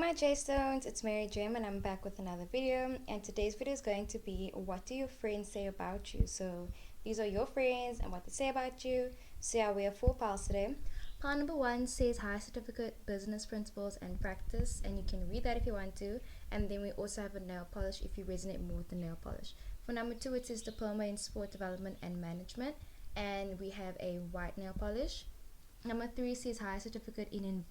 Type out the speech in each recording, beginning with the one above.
my J-Stones, it's Mary Jim and I'm back with another video, and today's video is going to be what do your friends say about you. So these are your friends and what they say about you. So yeah, we have 4 piles today. Pile number 1 says high certificate, business principles and practice, and you can read that if you want to. And then we also have a nail polish if you resonate more with the nail polish. For number 2 it says diploma in sport development and management, and we have a white nail polish. Number 3 says high certificate in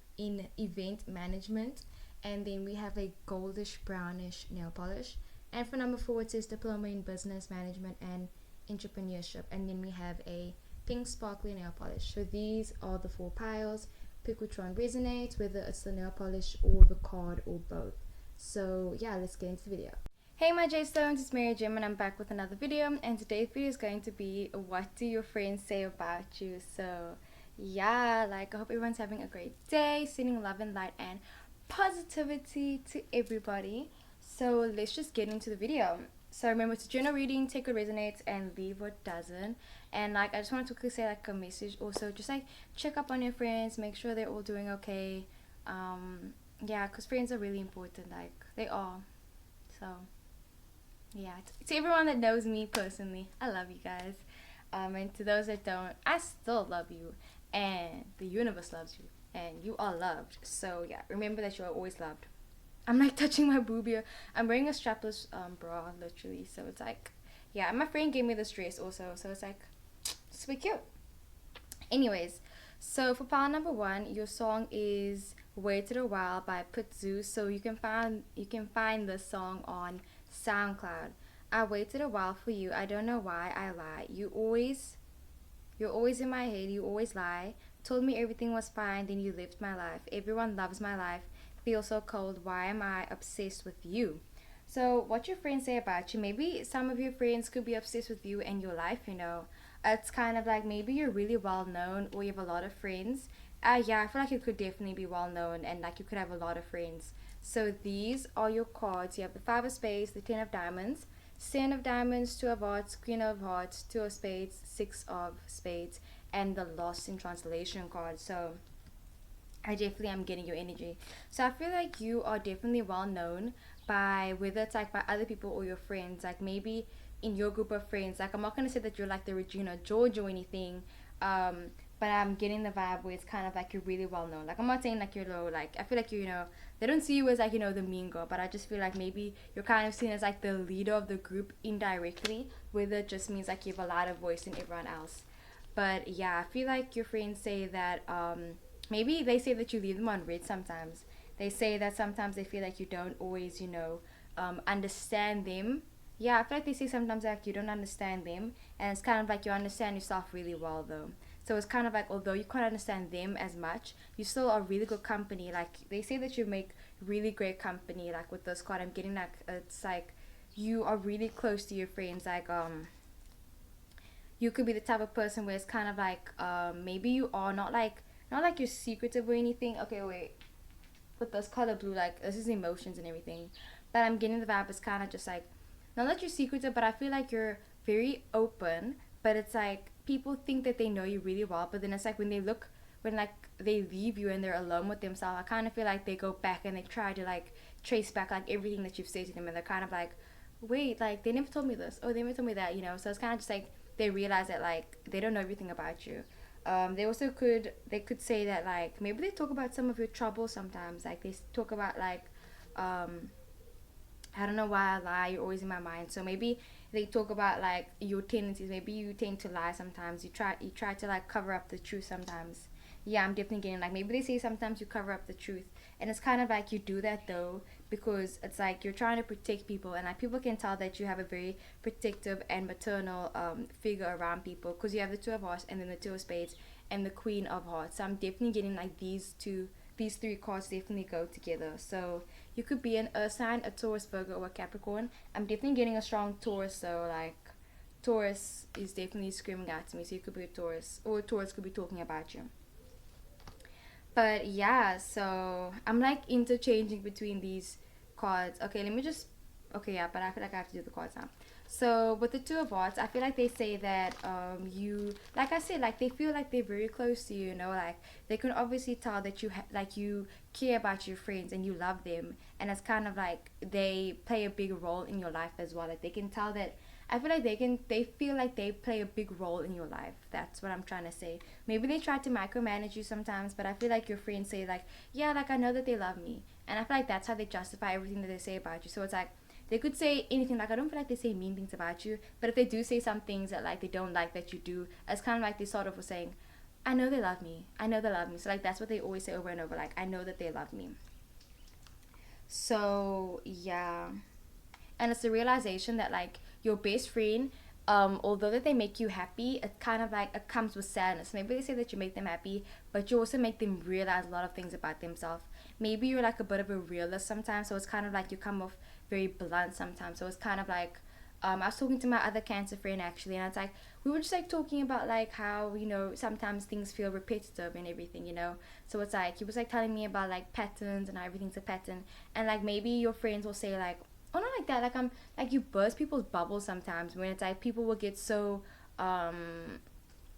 event management, and then we have a goldish brownish nail polish. And for number 4 it says diploma in business management and entrepreneurship, and then we have a pink sparkly nail polish. So these are the 4 piles. Pick which one resonates, whether it's the nail polish or the card or both. So yeah, let's get into the video. Hey my J-Stones, it's Mary Jim and I'm back with another video, and today's video is going to be what do your friends say about you. So yeah, like I hope everyone's having a great day, sending love and light and positivity to everybody. So let's just get into the video. So remember to journal reading, take what resonates and leave what doesn't. And like I just wanted to quickly say like a message also, just like check up on your friends, make sure they're all doing okay. Yeah, because friends are really important, like they are. So yeah, to everyone that knows me personally, I love you guys. And to those that don't, I still love you, and the universe loves you, and you are loved. So yeah, remember that you are always loved. I'm like touching my boob here. I'm wearing a strapless bra, literally. So it's like, yeah. And my friend gave me this dress also, so it's like super cute. Anyways, so for pile number 1, your song is "Waited a While" by Putzu. So you can find this song on SoundCloud. I waited a while for you. I don't know why I lie. You're always in my head. You always lie. Told me everything was fine, then you lived my life. Everyone loves my life. Feel so cold. Why am I obsessed with you? So what your friends say about you, maybe some of your friends could be obsessed with you and your life, you know. It's kind of like maybe you're really well known or you have a lot of friends. Yeah, I feel like you could definitely be well known and like you could have a lot of friends. So these are your cards. You have the 5 of spades, the 10 of diamonds, 10 of diamonds, 2 of hearts, queen of hearts, 2 of spades, 6 of spades, and the lost in translation card. So I definitely am getting your energy. So I feel like you are definitely well known by, whether it's like by other people or your friends, like maybe in your group of friends. Like I'm not gonna say that you're like the Regina George or anything, but I'm getting the vibe where it's kind of like you're really well known. Like I'm not saying like you're low. Like I feel like you know they don't see you as like the mean girl, but I just feel like maybe you're kind of seen as like the leader of the group indirectly, whether it just means like you have a lot of voice in everyone else. But yeah, I feel like your friends say that maybe they say that you leave them on red sometimes. They say that sometimes they feel like you don't always, understand them. Yeah, I feel like they say sometimes like you don't understand them, and it's kind of like you understand yourself really well though. So it's kind of like although you can't understand them as much, you still are really good company. Like they say that you make really great company. Like with this card, I'm getting like it's like you are really close to your friends. Like you could be the type of person where it's kind of like maybe you are not like you're secretive or anything. Okay, wait. With this color blue, like this is emotions and everything. But I'm getting the vibe it's kind of just like not that you're secretive, but I feel like you're very open. But it's like people think that they know you really well, but then it's like when like they leave you and they're alone with themselves, I kind of feel like they go back and they try to like trace back like everything that you've said to them, and they're kind of like, wait, like they never told me this, oh they never told me that, you know. So it's kind of just like they realize that like they don't know everything about you. They could say that like maybe they talk about some of your troubles sometimes. Like they talk about like um I don't know why I lie, you're always in my mind. So maybe they talk about like your tendencies. Maybe you tend to lie sometimes. You try to like cover up the truth sometimes. Yeah, I'm definitely getting like maybe they say sometimes you cover up the truth. And it's kind of like you do that though because it's like you're trying to protect people, and like people can tell that you have a very protective and maternal figure around people because you have the 2 of hearts and then the 2 of spades and the queen of hearts. So I'm definitely getting like these 3 cards definitely go together. So you could be an earth sign, a Taurus, Virgo, or a Capricorn. I'm definitely getting a strong Taurus, so like Taurus is definitely screaming out to me. So you could be a Taurus, or a Taurus could be talking about you. But yeah, so I'm like interchanging between these cards. Okay, let me just. Okay, yeah, but I feel like I have to do the cards now. So with the Two of Hearts, I feel like they say that you, like I said, like they feel like they're very close to you. You know, like they can obviously tell that like you care about your friends and you love them, and it's kind of like they play a big role in your life as well. Like they can tell that. I feel like they feel like they play a big role in your life. That's what I'm trying to say. Maybe they try to micromanage you sometimes, but I feel like your friends say like, yeah, like I know that they love me, and I feel like that's how they justify everything that they say about you. So it's like they could say anything. Like I don't feel like they say mean things about you, but if they do say some things that like they don't like that you do, it's kind of like they sort of were saying, I know they love me, I know they love me. So like that's what they always say over and over, like I know that they love me. So yeah, and it's the realization that like your best friend, although that they make you happy, it kind of like it comes with sadness. Maybe they say that you make them happy, but you also make them realize a lot of things about themselves. Maybe you're like a bit of a realist sometimes, so it's kind of like you come off very blunt sometimes. So it's kind of like I was talking to my other cancer friend actually, and it's like we were just like talking about like how sometimes things feel repetitive and everything, So it's like he was like telling me about like patterns and how everything's a pattern, and like maybe your friends will say like, oh, not like that, like I'm like you burst people's bubbles sometimes when it's like people will get so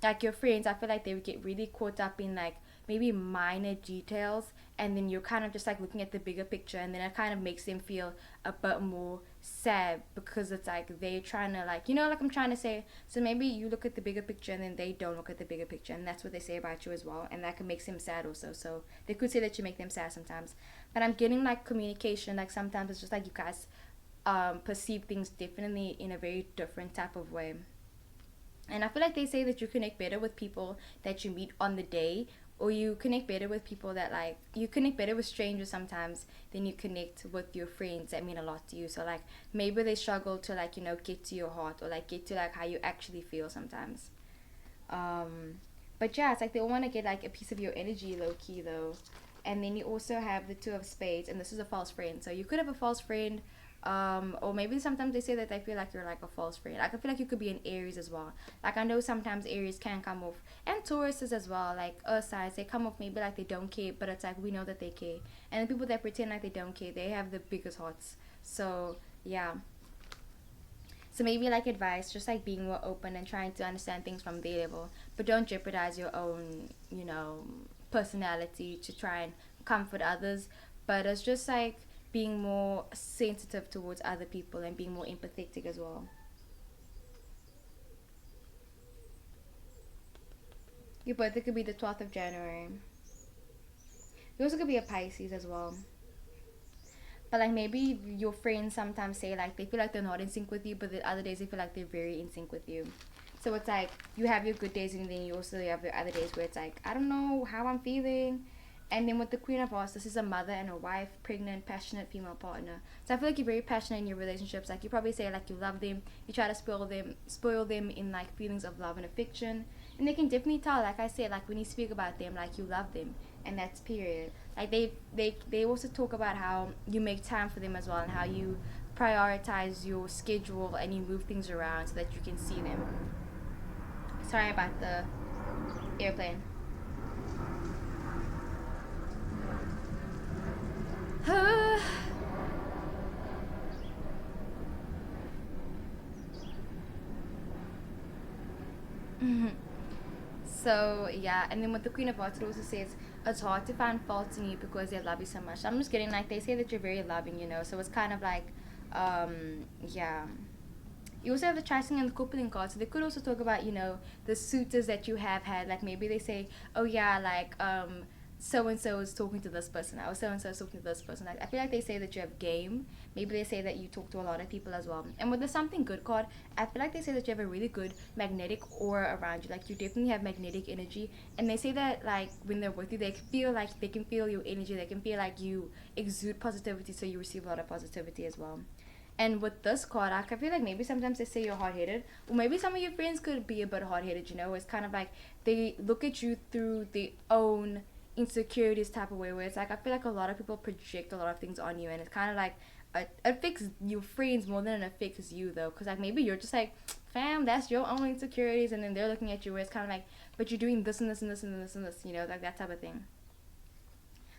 like your friends, I feel like they would get really caught up in like maybe minor details, and then you're kind of just like looking at the bigger picture, and then it kind of makes them feel a bit more sad because it's like they're trying to like like I'm trying to say. So maybe you look at the bigger picture and then they don't look at the bigger picture, and that's what they say about you as well, and that can make them sad also. So they could say that you make them sad sometimes, but I'm getting like communication, like sometimes it's just like you guys perceive things differently in a very different type of way. And I feel like they say that you connect better with people that you meet on the day, or you connect better with people that like you connect better with strangers sometimes than you connect with your friends that mean a lot to you. So like maybe they struggle to like get to your heart or like get to like how you actually feel sometimes. Um, but yeah, it's like they all want to get like a piece of your energy, low key though. And then you also have the Two of Spades, and this is a false friend. So you could have a false friend, or maybe sometimes they say that they feel like you're like a false friend. Like I feel like you could be an Aries as well. Like I know sometimes Aries can come off, and Tauruses as well. Like Earth signs, they come off maybe like they don't care, but it's like we know that they care. And the people that pretend like they don't care, they have the biggest hearts. So yeah, so maybe like advice, just like being more open and trying to understand things from their level, but don't jeopardize your own, personality to try and comfort others. But it's just like being more sensitive towards other people and being more empathetic as well. Your birthday could be the 12th of January. You also could be a Pisces as well. But like maybe your friends sometimes say like they feel like they're not in sync with you, but the other days they feel like they're very in sync with you. So it's like you have your good days and then you also have the other days where it's like I don't know how I'm feeling. And then with the Queen of Hearts, this is a mother and a wife, pregnant, passionate female partner. So I feel like you're very passionate in your relationships. Like you probably say like you love them, you try to spoil them in like feelings of love and affection. And they can definitely tell, like I said, like when you speak about them, like you love them, and that's period. Like they also talk about how you make time for them as well, and how you prioritize your schedule and you move things around so that you can see them. Sorry about the airplane. So yeah, and then with the Queen of Hearts, it also says it's hard to find faults in you because they love you so much. I'm just getting like they say that you're very loving, so it's kind of like, yeah. You also have the Triton and the Coupling card, so they could also talk about the suitors that you have had. Like maybe they say, oh yeah, like so and so is talking to this person, or so and so is talking to this person. Like I feel like they say that you have game. Maybe they say that you talk to a lot of people as well. And with the something good card, I feel like they say that you have a really good magnetic aura around you. Like you definitely have magnetic energy, and they say that like when they're with you, they feel like they can feel your energy. They can feel like you exude positivity, so you receive a lot of positivity as well. And with this card, I feel like maybe sometimes they say you're hard headed, or maybe some of your friends could be a bit hard headed. It's kind of like they look at you through their own insecurities type of way, where it's like I feel like a lot of people project a lot of things on you, and it's kind of like it affects your friends more than it affects you though, because like maybe you're just like, fam, that's your own insecurities, and then they're looking at you where it's kind of like, but you're doing this and this and this and this and this, like that type of thing.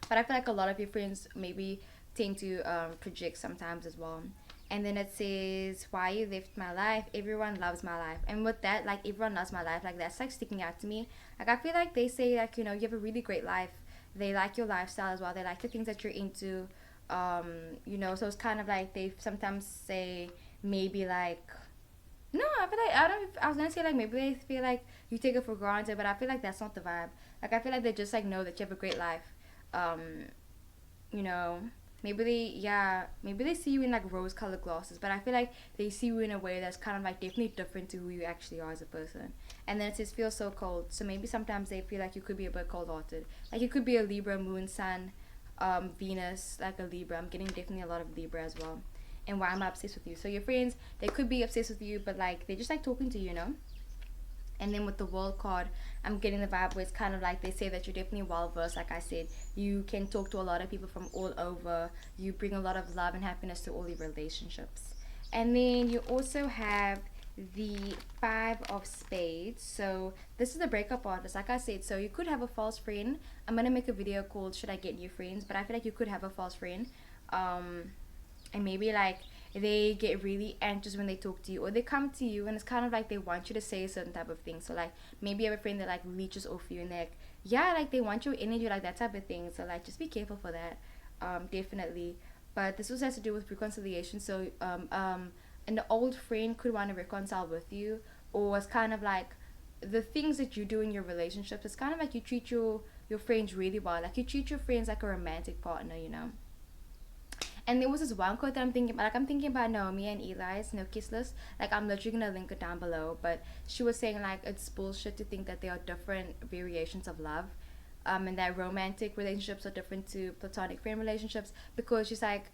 But I feel like a lot of your friends maybe tend to project sometimes as well. And then it says, why you left my life, everyone loves my life. And with that, like, everyone loves my life, like, that's like sticking out to me. Like, I feel like they say, like, you know, you have a really great life. They like your lifestyle as well. They like the things that you're into. You know, so it's kind of like they sometimes say maybe like, no, I feel like, I don't, I was gonna say like maybe they feel like you take it for granted, but I feel like that's not the vibe. Like, I feel like they just like know that you have a great life. Um, you know, maybe they, yeah, maybe they see you in like rose colored glasses, but I feel like they see you in a way that's kind of like definitely different to who you actually are as a person. And then it says feel so cold, so maybe sometimes they feel like you could be a bit cold hearted. Like, you could be a Libra, moon, sun, Venus, like a Libra. I'm getting definitely a lot of Libra as well. And why am I obsessed with you? So your friends, they could be obsessed with you, but like they just like talking to you, you know. And then with the world card, I'm getting the vibe where it's kind of like they say that you're definitely well versed. Like I said, you can talk to a lot of people from all over. You bring a lot of love and happiness to all your relationships. And then you also have the five of spades. So this is the breakup artist, like I said. So you could have a false friend. I'm gonna make a video called should I get new friends, but I feel like you could have a false friend. um and maybe like they get really anxious when they talk to you, or they come to you and it's kind of like they want you to say a certain type of thing. So like maybe you have a friend that like leeches off you and they're like, yeah, like they want your energy, like that type of thing. So like just be careful for that. Definitely. But this also has to do with reconciliation. So an old friend could want to reconcile with you, or it's kind of like the things that you do in your relationships, it's kind of like you treat your friends really well. Like you treat your friends like a romantic partner, you know. And there was this one quote that I'm thinking about. Like, I'm thinking about Naomi and Eli's No Kiss List. Like, I'm literally gonna link it down below. But she was saying, like, it's bullshit to think that there are different variations of love. And that romantic relationships are different to platonic friend relationships. Because she's like,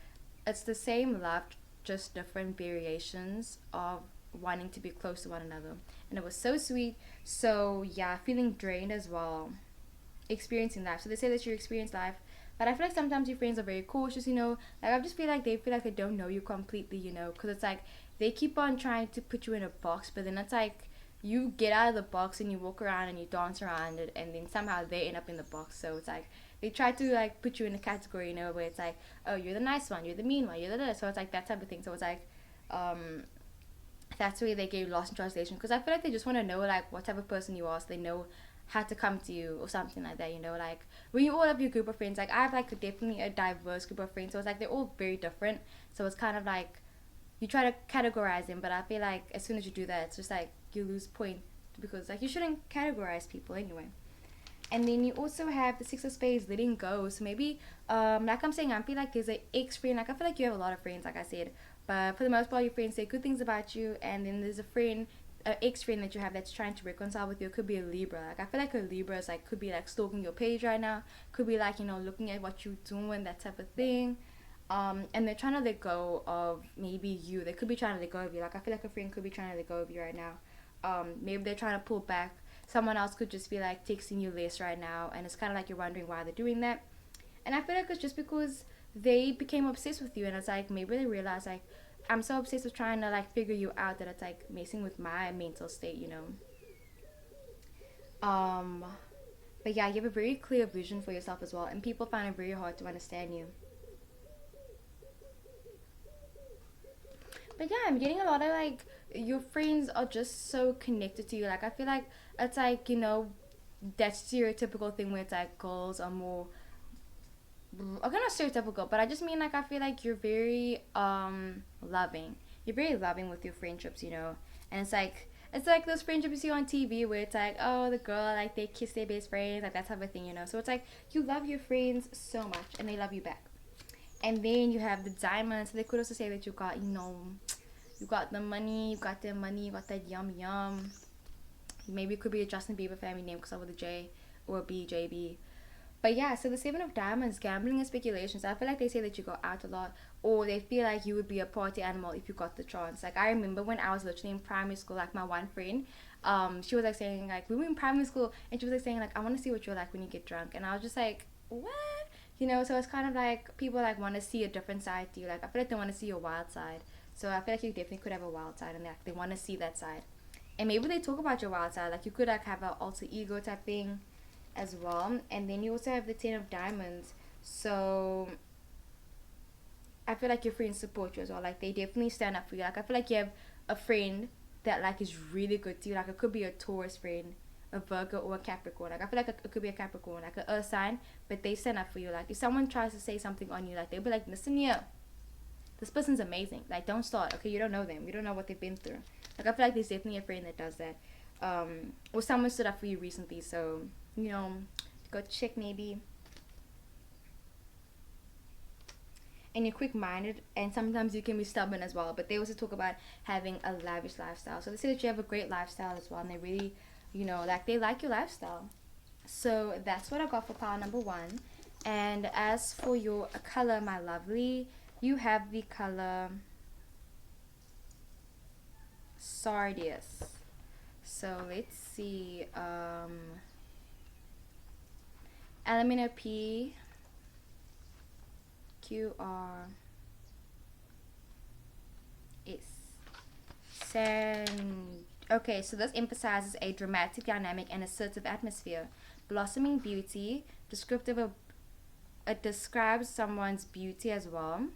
it's the same love, just different variations of wanting to be close to one another. And it was so sweet. So, yeah, feeling drained as well, experiencing life. So they say that you experience life, but I feel like sometimes your friends are very cautious, you know. Like, I just feel like they don't know you completely, you know, because it's like they keep on trying to put you in a box, but then it's like you get out of the box and you walk around and you dance around it, and then somehow they end up in the box. So it's like they try to like put you in a category, you know, where it's like, oh, you're the nice one, you're the mean one, you're the so it's like that type of thing. So it's like um that's where they get lost in translation, because I feel like they just want to know like what type of person you are, so they know how to come to you or something like that, you know. Like when you all have your group of friends, like I have like definitely a diverse group of friends, so it's like they're all very different. So it's kind of like you try to categorize them, but I feel like as soon as you do that, it's just like you lose point, because like you shouldn't categorize people anyway. And then you also have the six of spades, letting go. So maybe like I'm saying, I feel like there's an ex friend. Like I feel like you have a lot of friends, like I said, but for the most part your friends say good things about you. And then there's a friend, an ex friend that you have that's trying to reconcile with you. It could be a Libra. Like I feel like a Libra is like, could be like stalking your page right now, could be like, you know, looking at what you're doing, that type of thing. And they're trying to let go of maybe you. They could be trying to let go of you. Like I feel like a friend could be trying to let go of you right now. Maybe they're trying to pull back. Someone else could just be like texting you less right now, and it's kind of like you're wondering why they're doing that. And I feel like it's just because they became obsessed with you, and it's like maybe they realize like I'm so obsessed with trying to like figure you out that it's like messing with my mental state, you know. Um, but yeah, you have a very clear vision for yourself as well, and people find it very hard to understand you. But yeah, I'm getting a lot of like your friends are just so connected to you. Like I feel like it's like, you know, that stereotypical thing where it's like girls are more, okay, not stereotypical, but I just mean like I feel like you're very loving. You're very loving with your friendships, you know. And it's like those friendships you see on TV where it's like, oh, the girl, like they kiss their best friends, like that type of thing, you know. So it's like you love your friends so much and they love you back. And then you have the diamonds. So they could also say that you got, you know, you got the money, you got their money, you got that yum yum. Maybe it could be a Justin Bieber family name because of with a J, or a BJB. But yeah, so the seven of diamonds, gambling and speculations. I feel like they say that you go out a lot, or they feel like you would be a party animal if you got the chance. Like I remember when I was literally in primary school, like my one friend, she was like saying like we were in primary school, and she was like saying like I want to see what you're like when you get drunk, and I was just like what, you know. So it's kind of like people like want to see a different side to you. Like I feel like they want to see your wild side. So I feel like you definitely could have a wild side, and like they want to see that side. And maybe they talk about your wild side. Like you could like have an alter ego type thing as well. And then you also have the ten of diamonds. So I feel like your friends support you as well. Like they definitely stand up for you. Like I feel like you have a friend that like is really good to you. Like it could be a Taurus friend, a Virgo, or a Capricorn. Like I feel like it could be a Capricorn, like a Earth sign, but they stand up for you. Like if someone tries to say something on you, like they'll be like, listen here, this person's amazing. Like don't start. Okay, you don't know them. You don't know what they've been through. Like I feel like there's definitely a friend that does that. Or someone stood up for you recently, so you know, go check maybe. And you're quick-minded, and sometimes you can be stubborn as well, but they also talk about having a lavish lifestyle, so they say that you have a great lifestyle as well, and they really, you know, like they like your lifestyle. So that's what I got for pile number one. And as for your color, my lovely, you have the color sardius. So let's see, Alamino P QR is sand. Okay, so this emphasizes a dramatic, dynamic, and assertive atmosphere. Blossoming beauty, descriptive of, it describes someone's beauty as well.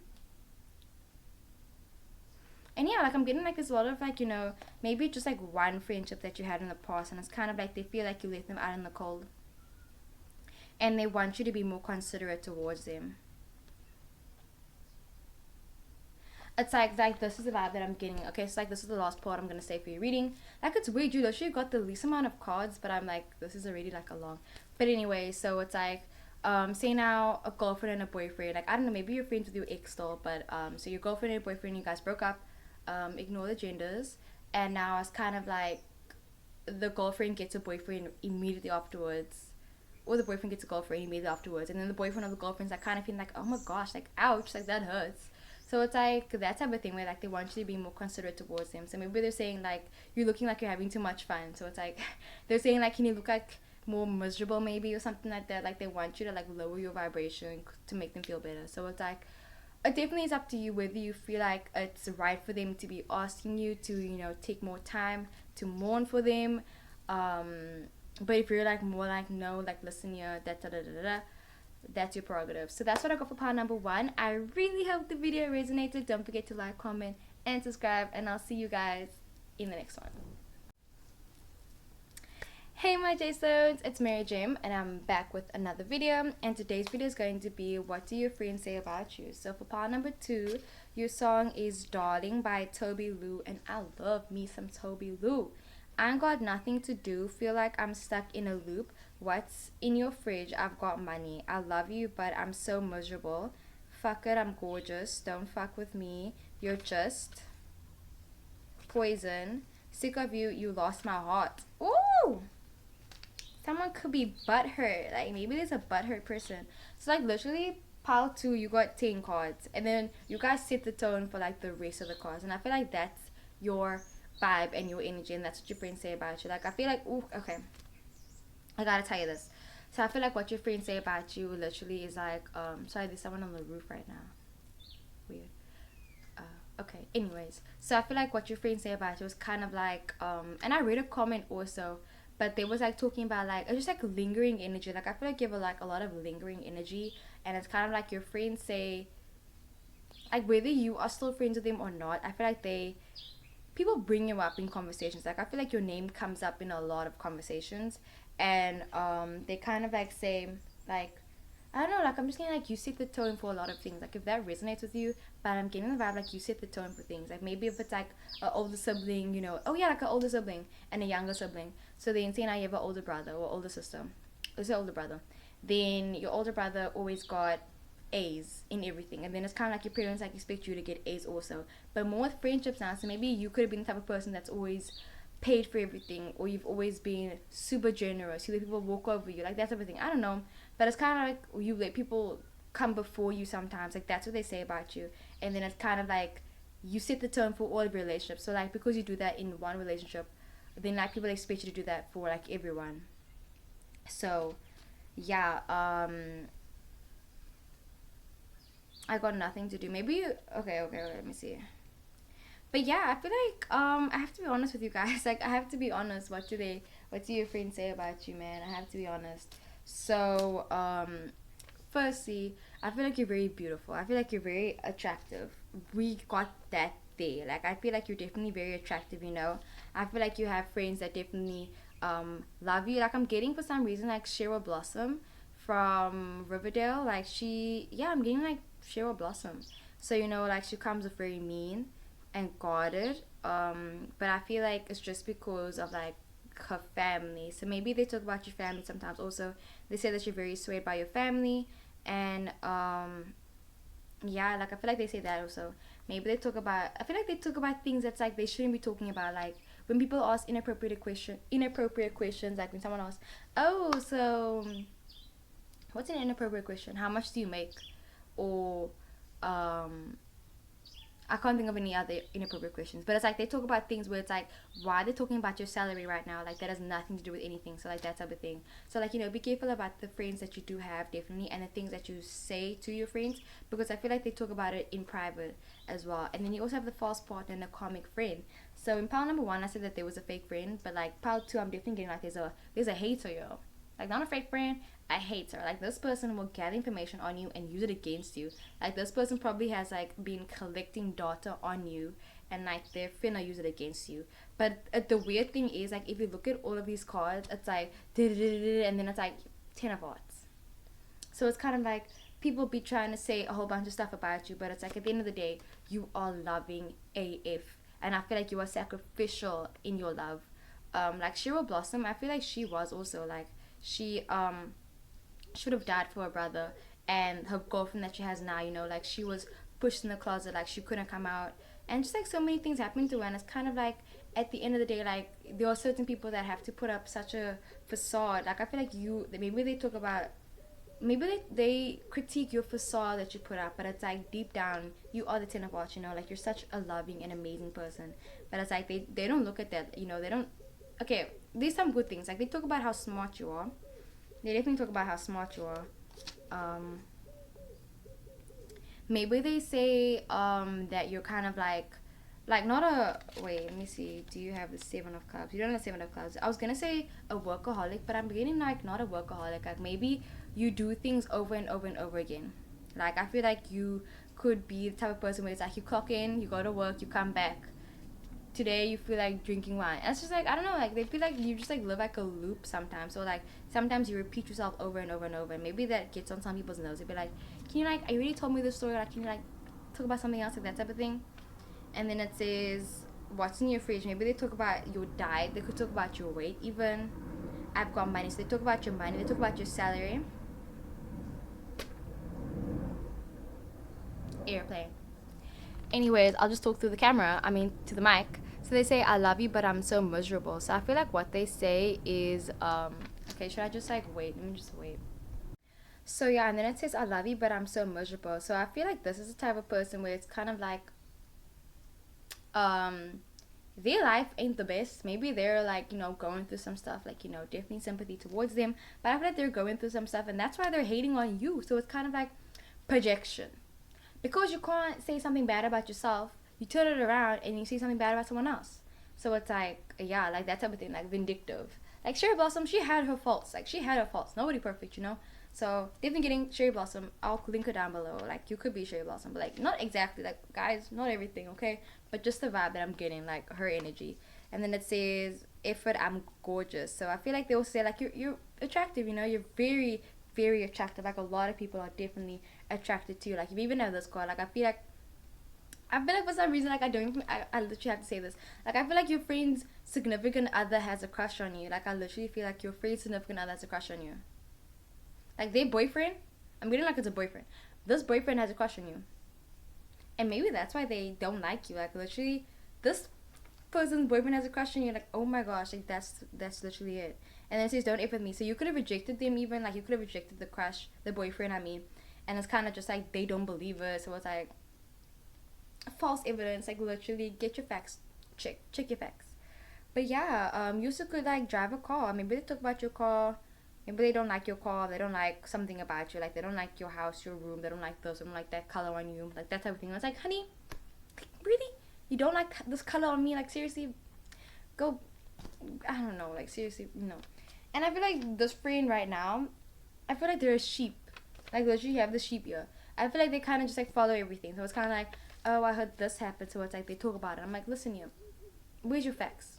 And yeah, like I'm getting like there's a lot of like, you know, maybe just like one friendship that you had in the past, and it's kind of like they feel like you left them out in the cold, and they want you to be more considerate towards them. It's like this is the vibe that I'm getting. Okay, so like this is the last part I'm gonna say for your reading. Like it's weird, you literally got the least amount of cards, but I'm like, this is already like a long. But anyway, so it's like, say now a girlfriend and a boyfriend. Like I don't know, maybe you're friends with your ex still, but so your girlfriend and your boyfriend, you guys broke up. Ignore the genders, and now it's kind of like the girlfriend gets a boyfriend immediately afterwards, or the boyfriend gets a girlfriend immediately afterwards, and then the boyfriend of the girlfriend's like kind of feeling like, oh my gosh, like ouch, like that hurts. So it's like that type of thing where like they want you to be more considerate towards them. So maybe they're saying like you're looking like you're having too much fun. So it's like they're saying like, can you look like more miserable maybe, or something like that. Like they want you to like lower your vibration to make them feel better. So it's like it definitely is up to you whether you feel like it's right for them to be asking you to, you know, take more time to mourn for them. But if you're like more like, no, like listen here, that's your prerogative. So that's what I got for part number one. I really hope the video resonated. Don't forget to like, comment, and subscribe, and I'll see you guys in the next one. Hey my J-Stones, it's Mary Jim, and I'm back with another video, and today's video is going to be what do your friends say about you. So for part number two, your song is Darling by Toby Lou, and I love me some Toby Lou. I ain't got nothing to do, feel like I'm stuck in a loop. What's in your fridge? I've got money. I love you, but I'm so miserable. Fuck it, I'm gorgeous. Don't fuck with me. You're just poison. Sick of you, you lost my heart. Ooh! Someone could be butthurt. Like maybe there's a butthurt person. So like literally pile two, you got 10 cards, and then you guys set the tone for like the rest of the cards. And I feel like that's your vibe and your energy, and that's what your friends say about you. Like I feel like, ooh, okay, I gotta tell you this. So I feel like what your friends say about you literally is like, sorry, there's someone on the roof right now. Weird. Okay, anyways, so I feel like what your friends say about you was kind of like, and I read a comment also, but they was like talking about like it's just like lingering energy. Like I feel like you have like a lot of lingering energy, and it's kind of like your friends say, like whether you are still friends with them or not, I feel like people bring you up in conversations. Like I feel like your name comes up in a lot of conversations, and they kind of like say like, I don't know, like I'm just getting like you set the tone for a lot of things. Like if that resonates with you, but I'm getting the vibe like you set the tone for things. Like maybe if it's like an older sibling, you know, oh yeah, like an older sibling and a younger sibling. So then say now you have an older brother or older sister. Let's say older brother. Then your older brother always got A's in everything, and then it's kind of like your parents like expect you to get A's also. But more with friendships now, so maybe you could have been the type of person that's always paid for everything, or you've always been super generous. You let people walk over you, like that type of thing. I don't know, but it's kind of like you let people come before you sometimes. Like that's what they say about you, and then it's kind of like you set the tone for all of your relationships. So like because you do that in one relationship, then like people expect you to do that for like everyone. So yeah, I got nothing to do. Maybe you, okay, let me see. But yeah, I feel like I have to be honest with you guys. Like I have to be honest. What do your friends say about you, man? I have to be honest. So firstly, I feel like you're very beautiful. I feel like you're very attractive. We got that there. Like, I feel like you're definitely very attractive, you know? I feel like you have friends that definitely love you. Like, I'm getting for some reason, like, Cheryl Blossom from Riverdale. Like, yeah, I'm getting, like, Cheryl Blossom. So, you know, like, she comes off very mean and guarded. But I feel like it's just because of, like, her family. So maybe they talk about your family sometimes. Also, they say that you're very swayed by your family, and yeah, like I feel like they say that also. Maybe they talk about. I feel like they talk about things that's like they shouldn't be talking about. Like when people ask inappropriate questions. Like when someone asks, "Oh, so what's an inappropriate question? How much do you make?" Or um I can't think of any other inappropriate questions. But it's like they talk about things where it's like, why are they talking about your salary right now? Like that has nothing to do with anything. So like that type of thing. So like, you know, be careful about the friends that you do have, definitely, and the things that you say to your friends, because I feel like they talk about it in private as well. And then you also have the false partner and the comic friend. So in pile number one, I said that there was a fake friend, but like pile two, I'm definitely getting like there's a hater, yo. Like not a fake friend, a hater. Like this person will gather information on you and use it against you. Like this person probably has like been collecting data on you, and like they're finna use it against you. But the weird thing is like if you look at all of these cards, it's like and then it's like 10 of hearts. So it's kind of like people be trying to say a whole bunch of stuff about you, but it's like at the end of the day, you are loving AF, and I feel like you are sacrificial in your love. Like Cheryl Blossom, I feel like she was also like she should have died for her brother and her girlfriend that she has now, you know, like she was pushed in the closet, like she couldn't come out, and just like so many things happening to her. And it's kind of like at the end of the day, like there are certain people that have to put up such a facade. Like I feel like maybe they talk about, maybe they critique your facade that you put up, but it's like deep down you are the 10 of hearts, you know, like you're such a loving and amazing person. But it's like they don't look at that, you know, they don't. Okay, there's some good things, like they talk about how smart you are. They definitely talk about how smart you are. um Maybe they say that you're kind of like not a, wait, let me see, do you have the 7 of clubs? You don't have the 7 of clubs. I was gonna say a workaholic, but I'm getting like not a workaholic. Like maybe you do things over and over and over again. Like I feel like you could be the type of person where it's like you clock in, you go to work, you come back, today you feel like drinking wine. And it's just like I don't know, like they feel like you just like live like a loop sometimes. So like sometimes you repeat yourself over and over and over, and maybe that gets on some people's nerves. They'd be like, can you like, you already told me this story, like can you like talk about something else, like that type of thing. And then it says what's in your fridge. Maybe they talk about your diet, they could talk about your weight even. I've got money, so they talk about your money, they talk about your salary. Airplane. Anyways, I'll just talk through the camera, I mean to the mic. So they say I love you but I'm so miserable. So I feel like what they say is okay, should I just like wait, let me just wait. So yeah, and then it says I love you but I'm so miserable. So I feel like this is the type of person where it's kind of like um their life ain't the best. Maybe they're like, you know, going through some stuff, like, you know, definitely sympathy towards them, but I feel like they're going through some stuff and that's why they're hating on you. So it's kind of like projection. Because you can't say something bad about yourself, you turn it around and you say something bad about someone else. So it's like, yeah, like that type of thing, like vindictive. Like Cherry Blossom, she had her faults. Like she had her faults. Nobody perfect, you know. So definitely getting Cherry Blossom. I'll link her down below. Like you could be Cherry Blossom, but like not exactly. Like guys, not everything, okay? But just the vibe that I'm getting, like her energy. And then it says, "Effort, I'm gorgeous." So I feel like they will say like you're attractive. You know, you're very attractive. Like a lot of people are definitely attracted to you. Like if you even have this card, like I feel like for some reason, like I literally have to say this. Like I feel like your friend's significant other has a crush on you. Like I literally feel like your friend's significant other has a crush on you. Like their boyfriend, I'm getting like it's a boyfriend. This boyfriend has a crush on you, and maybe that's why they don't like you. Like literally, this person's boyfriend has a crush on you. Like oh my gosh, like that's literally it. And then it says don't F with me. So you could have rejected them even. Like you could have rejected the crush, the boyfriend. I mean, and it's kind of just like they don't believe it. So it's like false evidence. Like literally get your facts, check your facts. But yeah, you also could like drive a car. Maybe they talk about your car. Maybe they don't like your car. They don't like something about you. Like they don't like your house, your room. They don't like this. They don't like that color on you. Like that type of thing. I was like, honey, really? You don't like this color on me? Like seriously, go. I don't know. Like seriously, no. And I feel like this friend right now, I feel like they're a sheep. Like literally, you have the sheep ear. I feel like they kind of just like follow everything. So it's kind of like, oh, I heard this happen. So it's like they talk about it. I'm like, listen, you, where's your facts?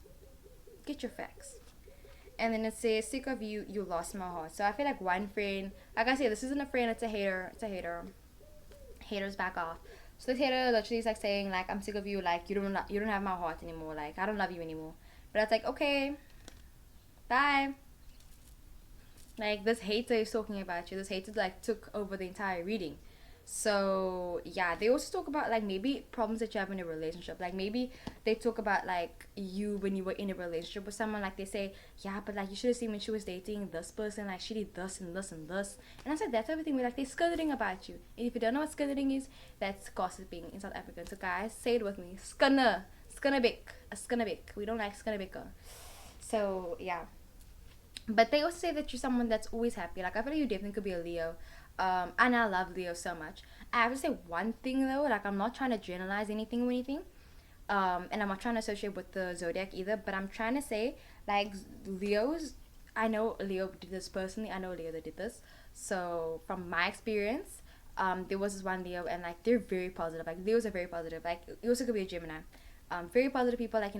Get your facts. And then it says, sick of you, you lost my heart. So I feel like one friend, like I said, this isn't a friend, it's a hater. It's a hater. Haters back off. So this hater literally is like saying like, I'm sick of you, like you don't have my heart anymore, like I don't love you anymore. But it's like, okay, bye. Like this hater is talking about you. This hater like took over the entire reading. So yeah, they also talk about like maybe problems that you have in a relationship. Like maybe they talk about like you when you were in a relationship with someone. Like they say, yeah, but like you should have seen when she was dating this person. Like she did this and this and this. And I said that's everything. We're like they're skirting about you. And if you don't know what skirting is, that's gossiping in South Africa. So guys, say it with me. Skunner, skunnerbik, a skunnerbik. We don't like skunnerbika. So yeah, but they also say that you're someone that's always happy. Like I feel like you definitely could be a Leo. And I love Leo so much. I have to say one thing though, like I'm not trying to generalize anything or anything. And I'm not trying to associate with the zodiac either, but I'm trying to say like Leos, I know Leo did this personally. I know Leo that did this. So from my experience, there was this one Leo and like they're very positive. Like Leos are very positive. Like you also could be a Gemini. Very positive people, like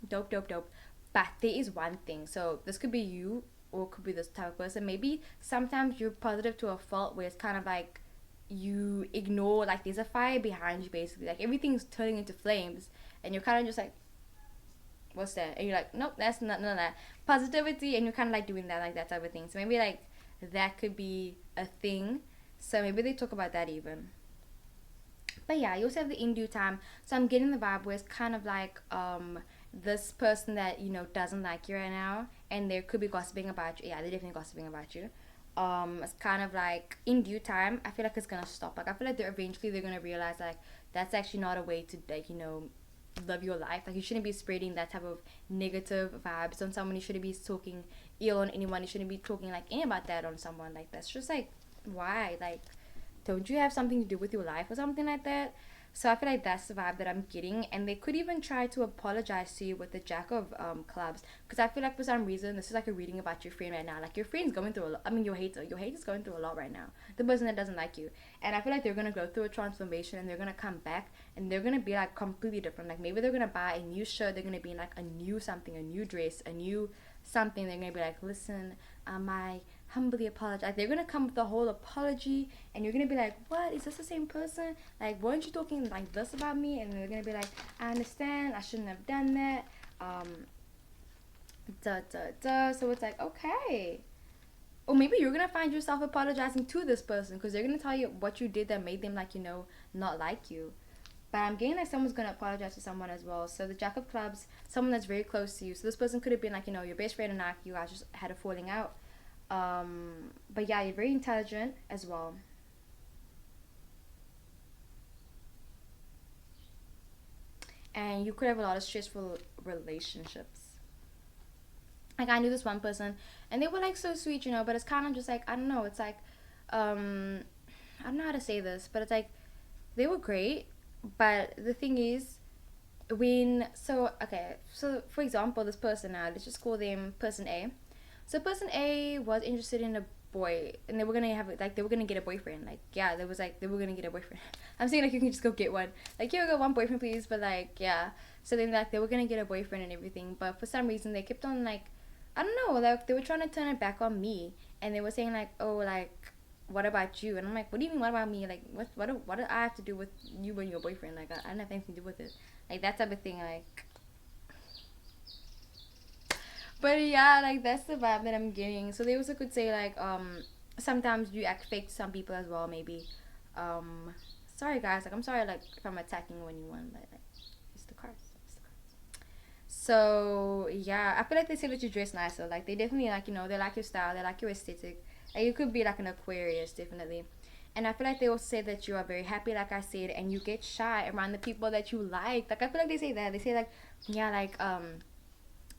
dope, dope, dope. But there is one thing. So this could be you or could be this type of person. Maybe sometimes you're positive to a fault where it's kind of like you ignore like there's a fire behind you basically. Like everything's turning into flames and you're kind of just like, what's that? And you're like, nope, that's not none of that. Positivity and you're kind of like doing that, like that type of thing. So maybe like that could be a thing. So maybe they talk about that even. But yeah, you also have the in due time. So I'm getting the vibe where it's kind of like this person that doesn't like you right now, and there could be gossiping about you. Yeah, they're definitely gossiping about you. It's kind of like in due time. I feel like it's gonna stop. Like I feel like they're gonna realize like that's actually not a way to like live your life. Like you shouldn't be spreading that type of negative vibes on someone. You shouldn't be talking ill on anyone. You shouldn't be talking like any about that on someone. Like that's just like why like don't you have something to do with your life or something like that? So I feel like that's the vibe that I'm getting, and they could even try to apologize to you with the Jack of clubs, because I feel like for some reason this is like a reading about your friend right now. Like your friend's going through a lot. I mean, your hater's going through a lot right now. The person that doesn't like you, and I feel like they're gonna go through a transformation, and they're gonna come back, and they're gonna be like completely different. Like maybe they're gonna buy a new shirt. They're gonna be in like a new something, a new dress, a new something. They're gonna be like, listen, I humbly apologize. Like they're gonna come with the whole apology, and you're gonna be like, what, is this the same person? Like weren't you talking like this about me? And they're gonna be like, I understand, I shouldn't have done that. So it's like, okay, or maybe you're gonna find yourself apologizing to this person because they're gonna tell you what you did that made them like not like you. But I'm getting like someone's gonna apologize to someone as well. So the Jack of Clubs, someone that's very close to you. So this person could have been like your best friend, and like you guys just had a falling out. But yeah, you're very intelligent as well. And you could have a lot of stressful relationships. Like I knew this one person, and they were like so sweet, but it's kind of just like I don't know. It's like, um, I don't know how to say this, but it's like they were great, but the thing is, so for example, this person now, let's just call them person A. So person A was interested in a boy, and they were gonna get a boyfriend. Like yeah, there was like they were gonna get a boyfriend. I'm saying like you can just go get one. Like here we go, one boyfriend please. But like yeah, so then like they were gonna get a boyfriend and everything. But for some reason they kept on like I don't know, like they were trying to turn it back on me, and they were saying like oh like what about you? And I'm like, what do you mean what about me? Like what do I have to do with you and your boyfriend? Like I don't have anything to do with it. Like that type of thing. Like but yeah, like that's the vibe that I'm getting. So they also could say like sometimes you act fake to some people as well maybe. Um Sorry guys, like I'm sorry like if I'm attacking anyone, but like it's the cards. It's the cards. So yeah, I feel like they say that you dress nicer. Like they definitely like they like your style, they like your aesthetic. Like you could be like an Aquarius definitely. And I feel like they also say that you are very happy, like I said, and you get shy around the people that you like. Like I feel like they say that. They say like, yeah, like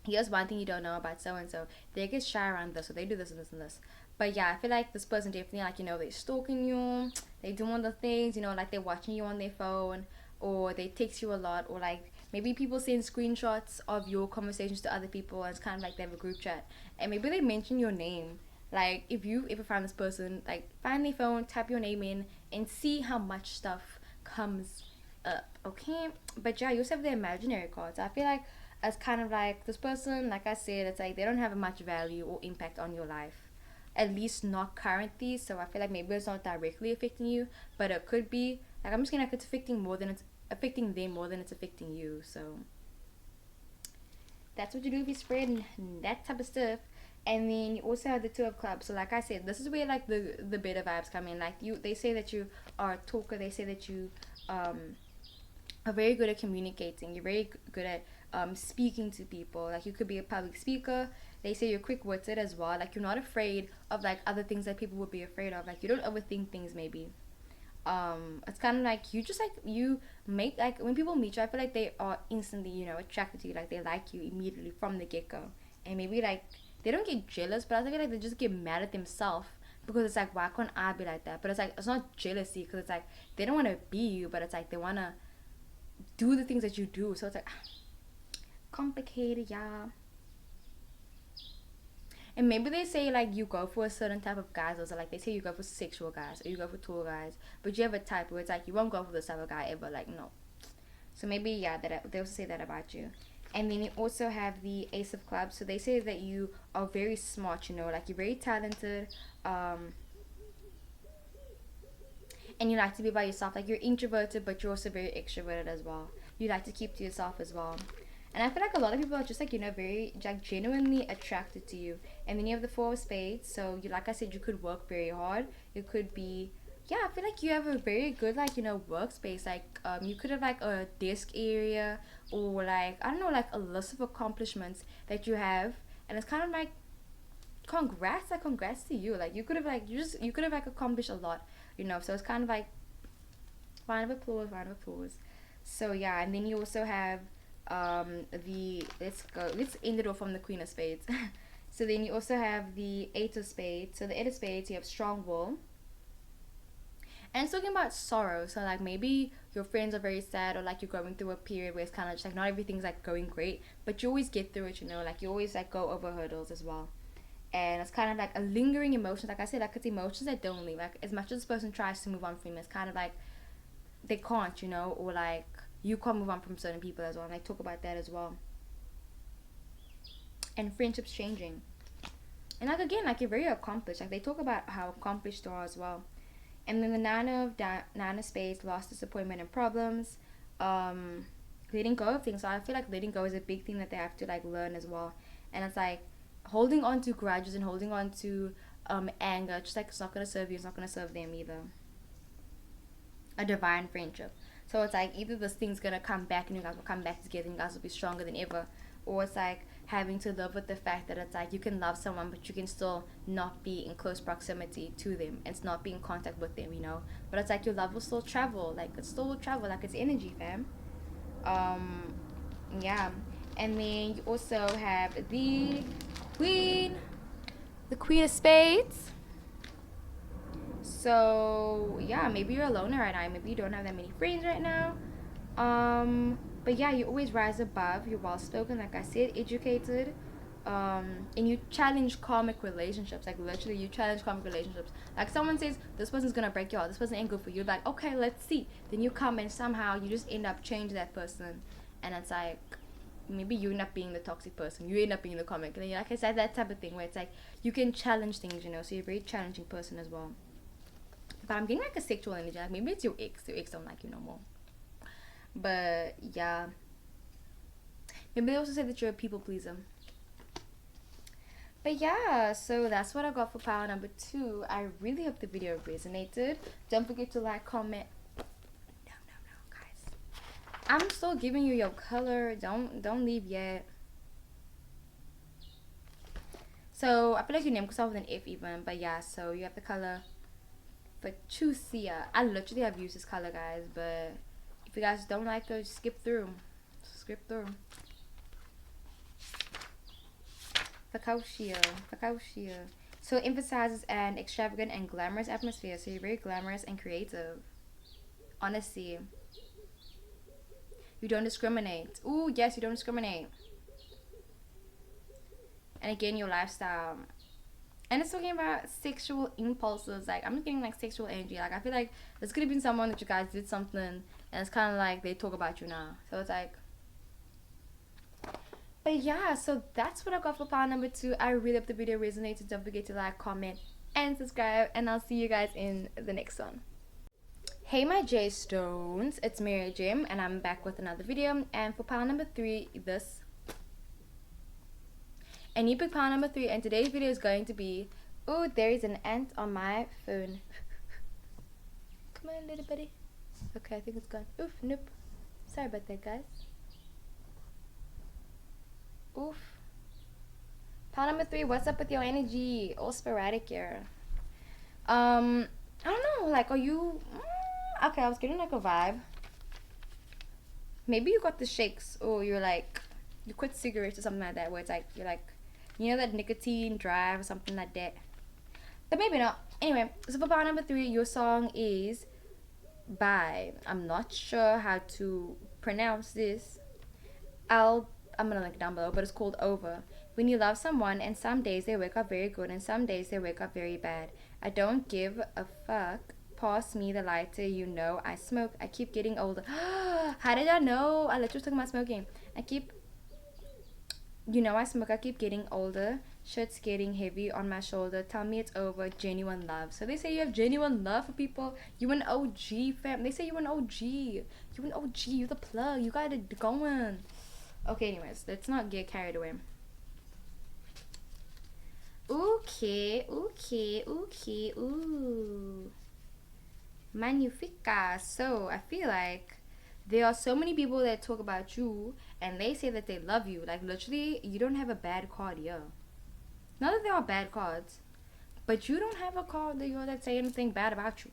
here's one thing you don't know about so and so. They get shy around this, so they do this and this and this. But yeah, I feel like this person definitely like they're stalking you, they doing the things, like they're watching you on their phone, or they text you a lot, or like maybe people send screenshots of your conversations to other people, and it's kind of like they have a group chat, and maybe they mention your name. Like if you ever find this person, like find their phone, type your name in, and see how much stuff comes up. Okay, but yeah, you also have the imaginary cards. I feel like as kind of like this person, like I said, it's like they don't have much value or impact on your life, at least not currently. So I feel like maybe it's not directly affecting you, but it could be. Like I'm just gonna like it's affecting them more than it's affecting you. So that's what you do if you spread that type of stuff. And then you also have the two of clubs. So like I said, this is where like the better vibes come in. Like you, they say that you are a talker. They say that you are very good at communicating. You're very good at speaking to people. Like you could be a public speaker. They say you're quick witted as well. Like you're not afraid of like other things that people would be afraid of. Like you don't overthink things maybe. It's kind of like you just like you make like when people meet you, I feel like they are instantly, you know, attracted to you. Like they like you immediately from the get go. And maybe like they don't get jealous, but I feel like they just get mad at themselves because it's like, why can't I be like that? But it's like it's not jealousy because it's like they don't want to be you, but it's like they want to do the things that you do. So it's like complicated, y'all. And maybe they say like you go for a certain type of guys, or so like they say you go for sexual guys or you go for tall guys, but you have a type where it's like you won't go for this type of guy ever. Like no. So maybe yeah, that they also say that about you. And then you also have the Ace of Clubs. So they say that you are very smart. You know, like you're very talented. And you like to be by yourself. Like you're introverted, but you're also very extroverted as well. You like to keep to yourself as well. And I feel like a lot of people are just like, you know, very like genuinely attracted to you. And then you have the Four of Spades. So you, like I said, you could work very hard. You could be, yeah, I feel like you have a very good like, you know, workspace. Like you could have like a desk area or like I don't know, like a list of accomplishments that you have. And it's kind of like congrats to you. Like you could have like you could have like accomplished a lot, you know. So it's kind of like round of applause. So yeah, and then you also have the let's end it off from the Queen of Spades. So then you also have the Eight of Spades. So the Eight of Spades, you have strong will. And it's talking about sorrow. So like maybe your friends are very sad, or like you're going through a period where it's kind of just like not everything's like going great, but you always get through it, you know. Like you always like go over hurdles as well. And it's kind of like a lingering emotion. Like I said, like it's emotions that don't leave. Like as much as this person tries to move on from you, it's kind of like they can't, you know, or like you can't move on from certain people as well. And I talk about that as well. And friendships changing. And like again, like you're very accomplished. Like they talk about how accomplished you are as well. And then the nine of spades, lost, disappointment, and problems. Um, letting go of things. So I feel like letting go is a big thing that they have to like learn as well. And it's like holding on to grudges and holding on to anger. Just like it's not gonna serve you. It's not gonna serve them either. A divine friendship. So it's like either this thing's gonna come back and you guys will come back together and you guys will be stronger than ever, or it's like having to live with the fact that it's like you can love someone but you can still not be in close proximity to them and it's not be in contact with them, you know. But it's like your love will still travel, like it still will travel, like it's energy, fam. Um, yeah. And then you also have queen, the Queen of Spades. So yeah, maybe you're a loner right now. Maybe you don't have that many friends right now. But yeah, you always rise above. You're well spoken, like I said, educated. And you challenge karmic relationships. Like literally, you challenge karmic relationships. Like someone says, this person's gonna break your heart. This person ain't good for you. Like okay, let's see. Then you come and somehow you just end up changing that person, and it's like maybe you end up being the toxic person. You end up being the comic. And like I said, that type of thing where it's like you can challenge things, you know. So you're a very challenging person as well. But I'm getting like a sexual energy. Like maybe it's your ex. Your ex don't like you no more. But yeah. Maybe they also say that you're a people pleaser. But yeah, so that's what I got for power number 2. I really hope the video resonated. Don't forget to like, comment. No, guys. I'm still giving you your color. Don't leave yet. So I feel like your name could start with an F even. But yeah, so you have the color Fachucia. I literally have used this color, guys, but if you guys don't like it, skip through. Facucia. So it emphasizes an extravagant and glamorous atmosphere. So you're very glamorous and creative. Honesty. You don't discriminate. Ooh, yes, you don't discriminate. And again, your lifestyle. And it's talking about sexual impulses. Like, I'm getting like sexual energy. Like, I feel like this could have been someone that you guys did something, and it's kind of like they talk about you now. So it's like, but yeah, so that's what I got for pile number 2. I really hope the video resonated. Don't forget to like, comment, and subscribe. And I'll see you guys in the next one. Hey my J Stones, it's Mary Jim, and I'm back with another video. And for pile number 3, this. And you pick pile number 3, and today's video is going to be, oh, there is an ant on my phone. Come on, little buddy. Okay, I think it's gone. Oof, nope. Sorry about that, guys. Oof. Pile number 3, what's up with your energy? All sporadic here. I don't know, like, are you... Okay, I was getting like a vibe. Maybe you got the shakes, or you're like, you quit cigarettes or something like that, where it's like, you're like, you know, that nicotine drive or something like that. But maybe not. Anyway, so for pile number 3, your song is by, I'm not sure how to pronounce this. I'm gonna link it down below, but it's called Over. When you love someone and some days they wake up very good and some days they wake up very bad. I don't give a fuck. Pass me the lighter, you know I smoke. I keep getting older. How did I know? I literally was talking about smoking. You know I smoke. I keep getting older. Shit's getting heavy on my shoulder. Tell me it's over. Genuine love. So they say you have genuine love for people. You an OG, fam. They say you an OG. You an OG. You the plug. You got it going. Okay, anyways, let's not get carried away. Okay. Ooh. Magnifica. So I feel like there are so many people that talk about you and they say that they love you. Like, literally, you don't have a bad card here. Not that there are bad cards, but you don't have a card that say anything bad about you.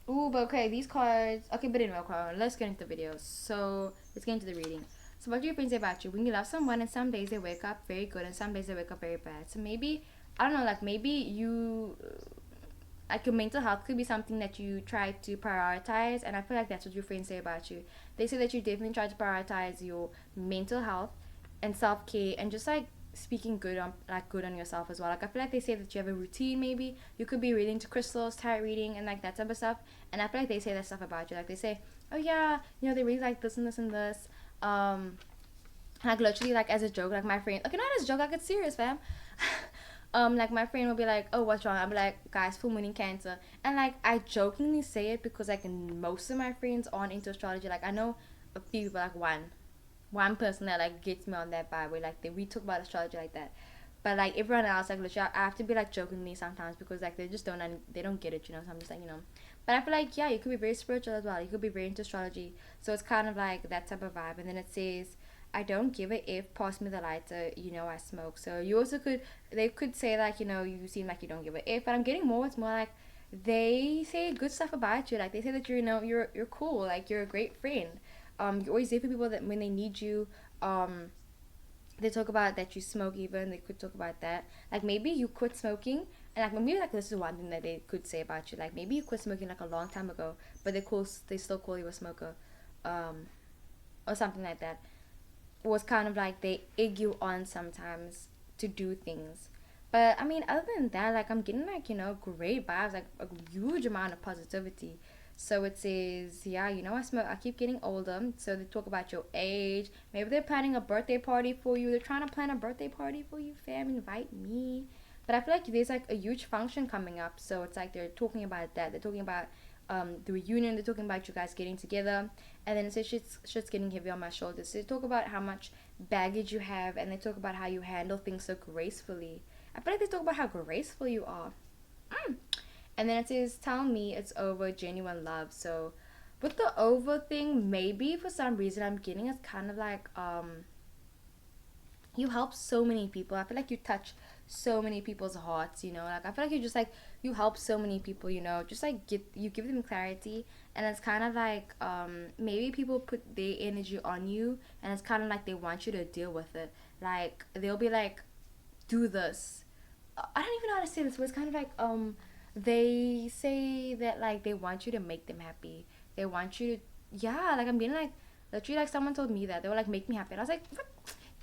Ooh, but okay, these cards. Okay, but anyway, okay, let's get into the video. So let's get into the reading. So what do your friends say about you? When you love someone and some days they wake up very good and some days they wake up very bad. So maybe, I don't know, like maybe you, like your mental health could be something that you try to prioritize, and I feel like that's what your friends say about you. They say that you definitely try to prioritize your mental health and self-care and just like speaking good on yourself as well. Like I feel like they say that you have a routine. Maybe you could be really into crystals, tarot reading, and like that type of stuff. And I feel like they say that stuff about you. Like they say, oh yeah, you know, they really like this and this and this. Like literally, like as a joke, like my friend, okay, not as a joke, like it's serious, fam. Like my friend will be like, oh, what's wrong? I'll be like, guys, full moon in Cancer. And like I jokingly say it because like most of my friends aren't into astrology. Like I know a few people, like one person that like gets me on that vibe where like we talk about astrology like that. But like everyone else, like literally, I have to be like jokingly sometimes because like they just don't get it, you know. So I'm just like, you know. But I feel like yeah, you could be very spiritual as well. You could be very into astrology, so it's kind of like that type of vibe. And then it says, I don't give a if, pass me the lighter, you know I smoke. So you also they could say like, you know, you seem like you don't give a if, but I'm getting more. It's more like they say good stuff about you. Like they say that you're cool, like you're a great friend. You're always there for people that when they need you. They talk about that you smoke even. They could talk about that. Like maybe you quit smoking, and like maybe like this is one thing that they could say about you. Like maybe you quit smoking like a long time ago, but they still call you a smoker, or something like that. Was kind of like they egg you on sometimes to do things. But I mean, other than that, like I'm getting like, you know, great vibes, like a huge amount of positivity. So it says, yeah, you know, I smoke. I keep getting older. So they talk about your age. Maybe they're planning a birthday party for you. They're trying to plan a birthday party for you, fam. Invite me. But I feel like there's like a huge function coming up. So it's like they're talking about that. They're talking about the reunion. They're talking about you guys getting together. And then it says shit's getting heavy on my shoulders. So they talk about how much baggage you have, and they talk about how you handle things so gracefully. I feel like they talk about how graceful you are. And then it says, tell me it's over, genuine love. So with the over thing, maybe for some reason I'm getting it's kind of like you help so many people. I feel like you touch so many people's hearts, you know. Like I feel like you just like you help so many people, you know. Just like you give them clarity, and it's kind of like maybe people put their energy on you, and it's kind of like they want you to deal with it. Like they'll be like, do this. I don't even know how to say this, but it's kind of like they say that like they want you to make them happy. They want you to, yeah, like I'm being like literally like someone told me that they were like, make me happy, and I was like, what?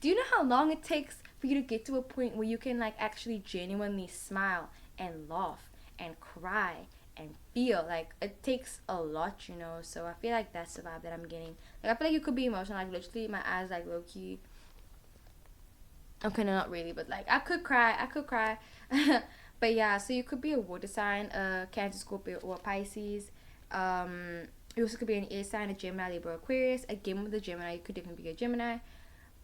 Do you know how long it takes for you to get to a point where you can like actually genuinely smile and laugh and cry and feel. Like it takes a lot, you know. So I feel like that's the vibe that I'm getting. Like I feel like you could be emotional, like literally my eyes like low key. Okay, no, not really, but like I could cry. I could cry. But yeah, so you could be a water sign, a Cancer, Scorpio, or Pisces. You also could be an air sign, a Gemini, Libra, Aquarius. Again, with the Gemini, you could definitely be a Gemini.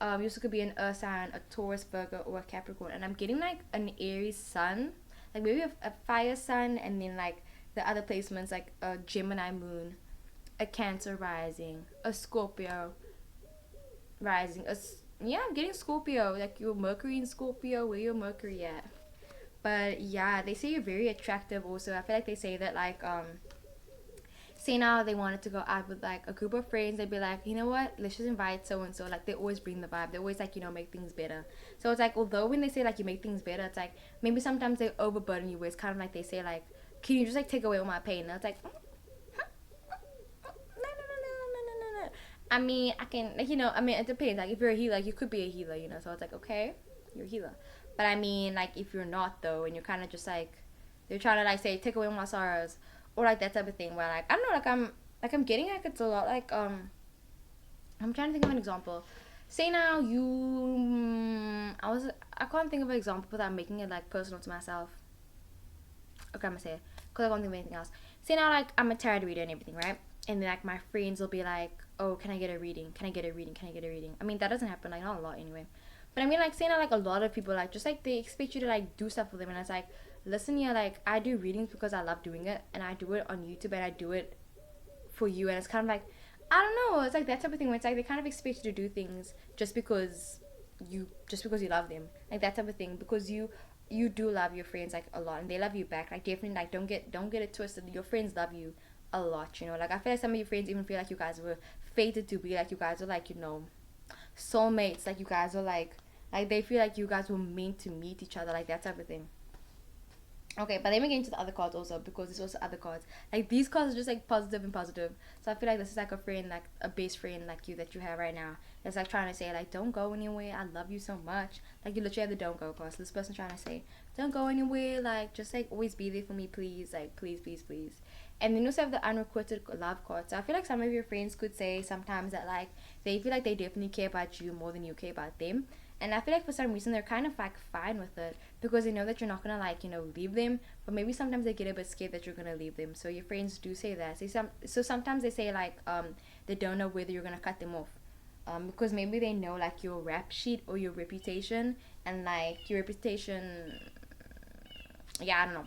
You also could be an earth sign, a Taurus, Virgo, or a Capricorn. And I'm getting like an Aries sun, like maybe a fire sun, and then like the other placements like a Gemini moon, a Cancer rising, a Scorpio rising. Yeah, I'm getting Scorpio, like your Mercury in Scorpio. Where your Mercury at? But yeah, they say you're very attractive. Also, I feel like they say that like say now they wanted to go out with like a group of friends, they'd be like, you know what, let's just invite so and so. Like they always bring the vibe, they always like, you know, make things better. So it's like, although when they say like you make things better, it's like maybe sometimes they overburden you, where it's kind of like they say like, can you just like take away all my pain? And it's like, no. I mean, I can, like, you know, I mean, it depends. Like if you're a healer, you could be a healer, you know. So it's like, okay, you're a healer. But I mean, like if you're not though, and you're kind of just like, they're trying to like say take away all my sorrows, or like that type of thing, where like I don't know, like I'm getting like it's a lot like I'm trying to think of an example. Say now you I can't think of an example without making it like personal to myself. Okay, I'm gonna say it because I can't think of anything else. Say now like I'm a tarot reader and everything, right? And then like my friends will be like, oh, can I get a reading? Can I get a reading? Can I get a reading? I mean that doesn't happen, like not a lot anyway. But I mean like say now like a lot of people like just like they expect you to like do stuff for them, and it's like, listen, yeah, like I do readings because I love doing it, and I do it on YouTube, and I do it for you. And it's kind of like, I don't know, it's like that type of thing where it's like they kind of expect you to do things just because you love them, like that type of thing, because you do love your friends like a lot, and they love you back, like definitely, like don't get it twisted, your friends love you a lot, you know. Like I feel like some of your friends even feel like you guys were fated to be, like you guys are like, you know, soulmates, like you guys are like they feel like you guys were meant to meet each other, like that type of thing. Okay, but let me get into the other cards also, because there's also other cards. Like these cards are just like positive and positive. So I feel like this is like a friend, like a best friend like you that you have right now. That's like trying to say like, don't go anywhere. I love you so much. Like you literally have the don't go card. So this person trying to say, don't go anywhere. Like just like always be there for me, please. Like please, please, please. And then you also have the unrequited love card. So I feel like some of your friends could say sometimes that like they feel like they definitely care about you more than you care about them. And I feel like for some reason they're kind of like fine with it, because they know that you're not gonna like, you know, leave them. But maybe sometimes they get a bit scared that you're gonna leave them. So your friends do say that. So sometimes they say like they don't know whether you're gonna cut them off. Because maybe they know like your rap sheet or your reputation, and like your reputation, yeah, I don't know.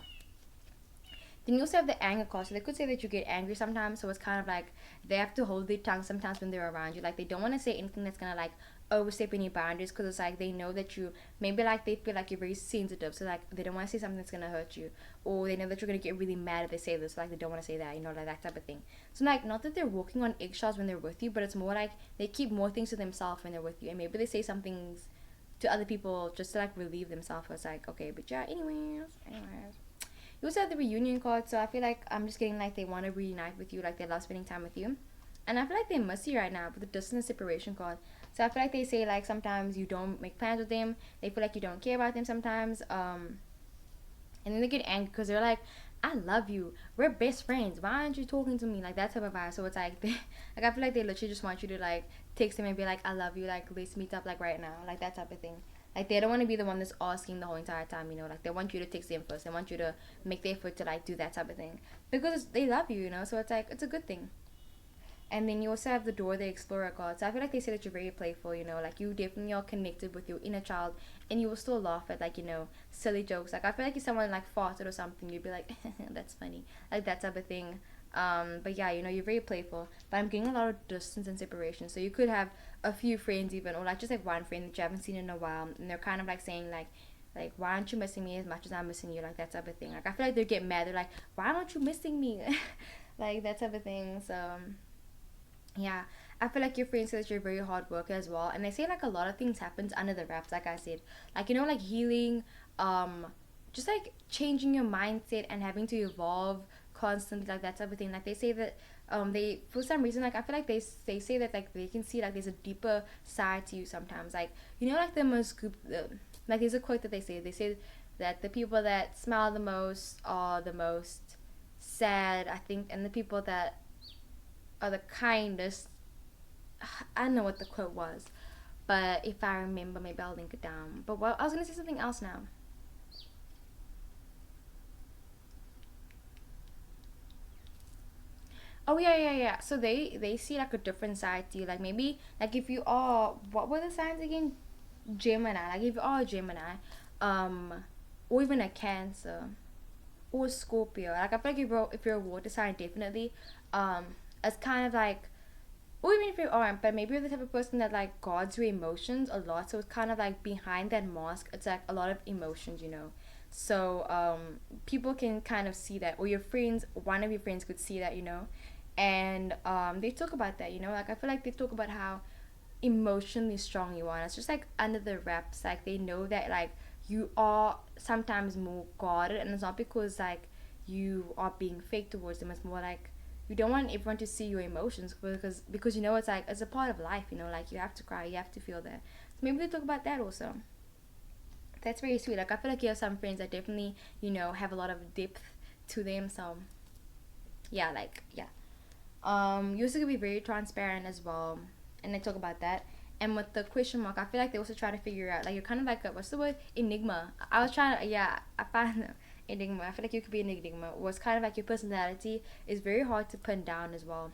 Then you also have the anger card. So they could say that you get angry sometimes. So it's kind of like they have to hold their tongue sometimes when they're around you. Like they don't want to say anything that's gonna like overstep any boundaries, because it's like they know that you, maybe like they feel like you're very sensitive. So like they don't want to say something that's gonna hurt you, or they know that you're gonna get really mad if they say this. So, like they don't want to say that, you know, like that type of thing. So like not that they're walking on eggshells when they're with you, but it's more like they keep more things to themselves when they're with you, and maybe they say some things to other people just to like relieve themselves. It's like, okay, but yeah, anyways. You also have the reunion card, so I feel like I'm just getting like they want to reunite with you, like they love spending time with you. And I feel like they miss you right now with the distance separation card. So I feel like they say like sometimes you don't make plans with them. They feel like you don't care about them sometimes. And then they get angry because they're like, I love you. We're best friends. Why aren't you talking to me? Like that type of vibe. So it's like, like I feel like they literally just want you to like text them and be like, I love you. Like let's meet up like right now. Like that type of thing. Like they don't want to be the one that's asking the whole entire time. You know, like they want you to text them first. They want you to make the effort to like do that type of thing, because they love you. You know, so it's like it's a good thing. And then you also have the Door the Explorer card. So I feel like they say that you're very playful, you know, like you definitely are connected with your inner child, and you will still laugh at like, you know, silly jokes. Like I feel like if someone like farted or something, you'd be like, that's funny. Like that type of thing. But yeah, you know, you're very playful. But I'm getting a lot of distance and separation. So you could have a few friends even, or like just like one friend that you haven't seen in a while, and they're kind of like saying like why aren't you missing me as much as I'm missing you, like that type of thing. Like I feel like they get mad. They're like, why aren't you missing me? Like that type of thing. So yeah, I feel like your friends say that you're a very hard worker as well, and they say like a lot of things happens under the wraps. Like I said, like you know, like healing, just like changing your mindset and having to evolve constantly, like that type of thing. Like they say that they, for some reason, like I feel like they say that like they can see like there's a deeper side to you sometimes, like like the most group like there's a quote that they say that the people that smile the most are the most sad, I think, and the people that are the kindest, I don't know what the quote was, but if I remember, maybe I'll link it down. But I was gonna say something else now. Oh yeah, yeah, yeah. So they see like a different side to you. Like maybe like if you are, what were the signs again? Gemini. Like if you are a Gemini, um, or even a Cancer or Scorpio. Like I feel like if you're a water sign, definitely, um, it's kind of like, or even if you aren't, but maybe you're the type of person that like guards your emotions a lot. So it's kind of like behind that mask, it's like a lot of emotions. So people can kind of see that, or your friends, one of your friends could see that. And they talk about that. Like I feel like they talk about how emotionally strong you are. And it's just like under the wraps, like they know that like you are sometimes more guarded, and it's not because like you are being fake towards them. It's more like you don't want everyone to see your emotions, because it's like it's a part of life. Like you have to cry, you have to feel that. So maybe they talk about that also. That's very sweet. Like I feel like you have some friends that definitely have a lot of depth to them. So yeah, like yeah. You also could be very transparent as well, and they talk about that. And with the question mark, I feel like they also try to figure out, like, you're kind of like a, what's the word, enigma. I was trying to, yeah, I found enigma. I feel like you could be an enigma. Was kind of like your personality is very hard to pin down as well.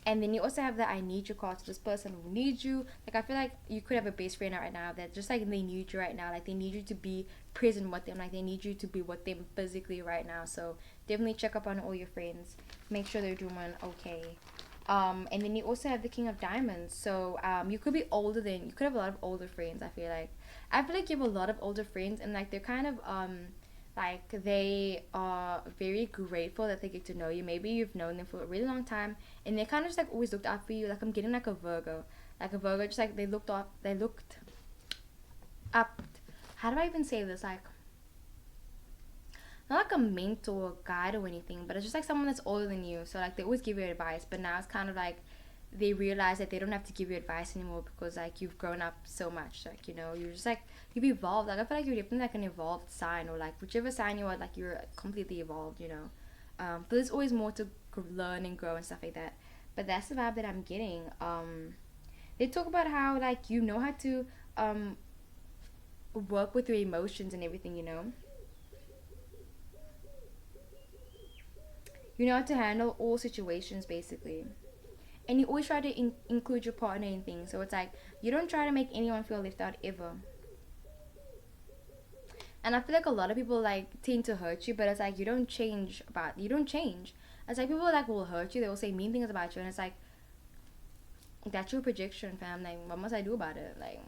And then you also have the I need you card. So this person who needs you. Like I feel like you could have a best friend right now that just like they need you right now. Like they need you to be present with them. Like they need you to be with them physically right now. So definitely check up on all your friends. Make sure they're doing okay. And then you also have the King of Diamonds. So you could be you could have a lot of older friends. I feel like you have a lot of older friends, and like they're kind of like they are very grateful that they get to know you. Maybe you've known them for a really long time, and they kind of just like always looked out for you. Like I'm getting like a Virgo, just like they looked up. How do I even say this? Like not like a mentor or guide or anything, but it's just like someone that's older than you. So like they always give you advice, but now it's kind of like they realize that they don't have to give you advice anymore, because like you've grown up so much. Like you're just like you've evolved. Like I feel like you're definitely like an evolved sign, or like whichever sign you are, like you're completely evolved. But there's always more to learn and grow and stuff like that. But that's the vibe that I'm getting. They talk about how like you know how to work with your emotions and everything. You know how to handle all situations basically, and you always try to include your partner in things. So it's like you don't try to make anyone feel left out ever. And I feel like a lot of people like tend to hurt you, but it's like you don't change. It's like people like will hurt you, they will say mean things about you, and it's like that's your projection, fam. Like what must I do about it? Like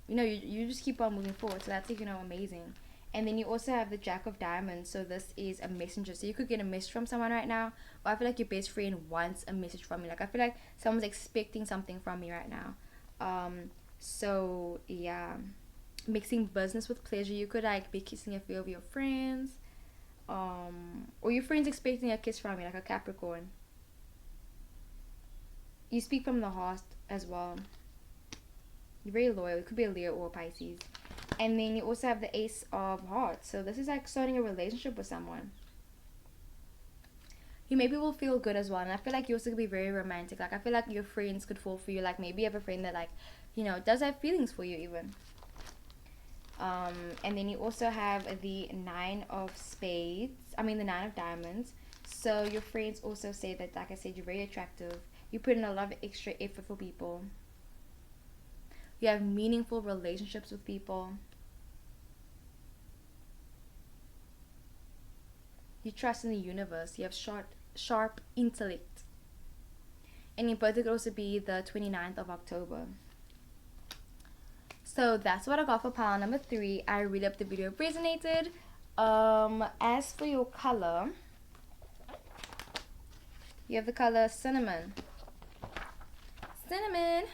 you just keep on moving forward. So that's like amazing. And then you also have the Jack of Diamonds. So this is a messenger. So you could get a message from someone right now. Or I feel like your best friend wants a message from you. Like I feel like someone's expecting something from me right now. So yeah. Mixing business with pleasure. You could like be kissing a few of your friends. Or your friend's expecting a kiss from you, like a Capricorn. You speak from the heart as well. You're very loyal. It could be a Leo or a Pisces. And then you also have the Ace of Hearts. So this is like starting a relationship with someone. You maybe will feel good as well. And I feel like you also could be very romantic. Like I feel like your friends could fall for you. Like maybe you have a friend that like, does have feelings for you even. And then you also have the Nine of Spades. I mean the Nine of Diamonds. So your friends also say that, like I said, you're very attractive. You put in a lot of extra effort for people. You have meaningful relationships with people. You trust in the universe. You have sharp intellect. And your birthday could also be the 29th of October. So that's what I got for pile number 3. I really hope the video resonated. As for your color, you have the color cinnamon. Cinnamon.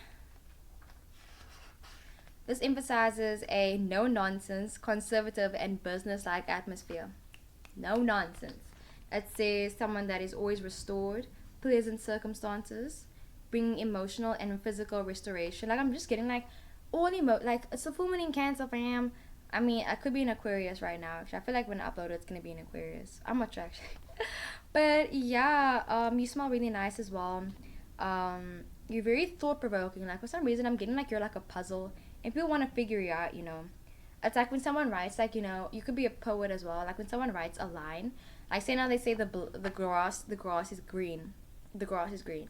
This emphasizes a no-nonsense, conservative, and business-like atmosphere. No nonsense. It says someone that is always restored, pleasant circumstances, bringing emotional and physical restoration. Like I'm just getting like all like it's a full moon in Cancer, fam. I mean, I could be in Aquarius right now. Actually, I feel like when I upload it, it's gonna be in Aquarius. I'm not sure actually, but yeah, you smell really nice as well. You're very thought provoking. Like for some reason, I'm getting like you're like a puzzle, and people want to figure you out. It's like when someone writes, like you could be a poet as well. Like when someone writes a line, like say now they say the grass is green, the grass is green.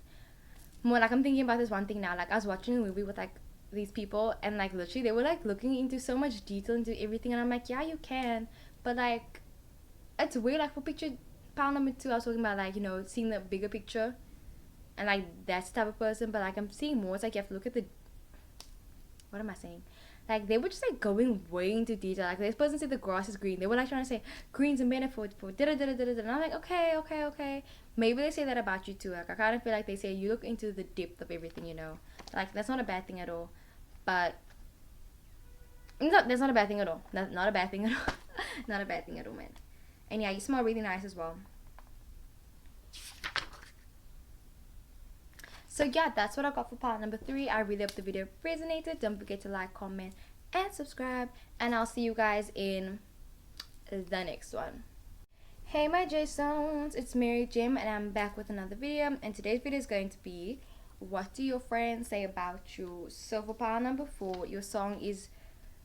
More like I'm thinking about this one thing now. Like I was watching a movie with like these people, and like literally they were like looking into so much detail into everything, and I'm like, yeah, you can, but like it's weird. Like for picture pile number 2, I was talking about like seeing the bigger picture, and like that's the type of person. But like I'm seeing more. It's like you have to look at the what am I saying? Like they were just like going way into detail. Like this person said the grass is green. They were like trying to say green's a metaphor for da da da da da da. And I'm like, okay, okay, okay. Maybe they say that about you too. Like I kind of feel like they say you look into the depth of everything. Like that's not a bad thing at all. But that's not a bad thing at all. Not a bad thing at all. Not a bad thing at all, man. And yeah, you smell really nice as well. So yeah, that's what I got for part number 3. I really hope the video resonated. Don't forget to like, comment, and subscribe. And I'll see you guys in the next one. Hey my J Stones, it's Mary Jim, and I'm back with another video. And today's video is going to be, what do your friends say about you? So for part number 4, your song is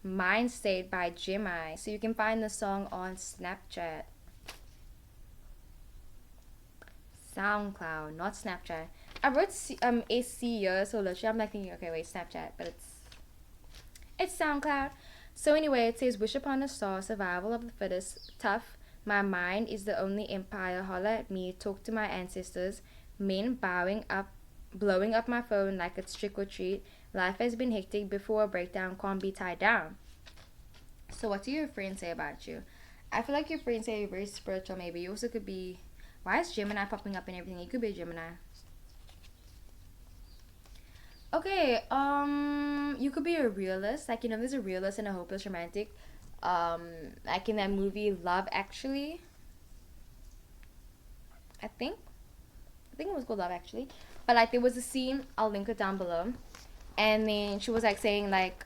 Mind State by Gemini. So you can find the song on Snapchat, SoundCloud, not Snapchat. I wrote AC here, so literally I'm like thinking, okay, wait, Snapchat, but it's SoundCloud. So anyway, it says, wish upon a star, survival of the fittest, tough. My mind is the only empire. Holla at me, talk to my ancestors. Men blowing up my phone like it's trick or treat. Life has been hectic before a breakdown, can't be tied down. So what do your friends say about you? I feel like your friends say you're very spiritual. Maybe you also could be. Why is Gemini popping up and everything? You could be a Gemini. Okay, you could be a realist. Like, there's a realist and a hopeless romantic. Like in that movie Love Actually. I think it was called Love Actually. But like there was a scene, I'll link it down below. And then she was like saying like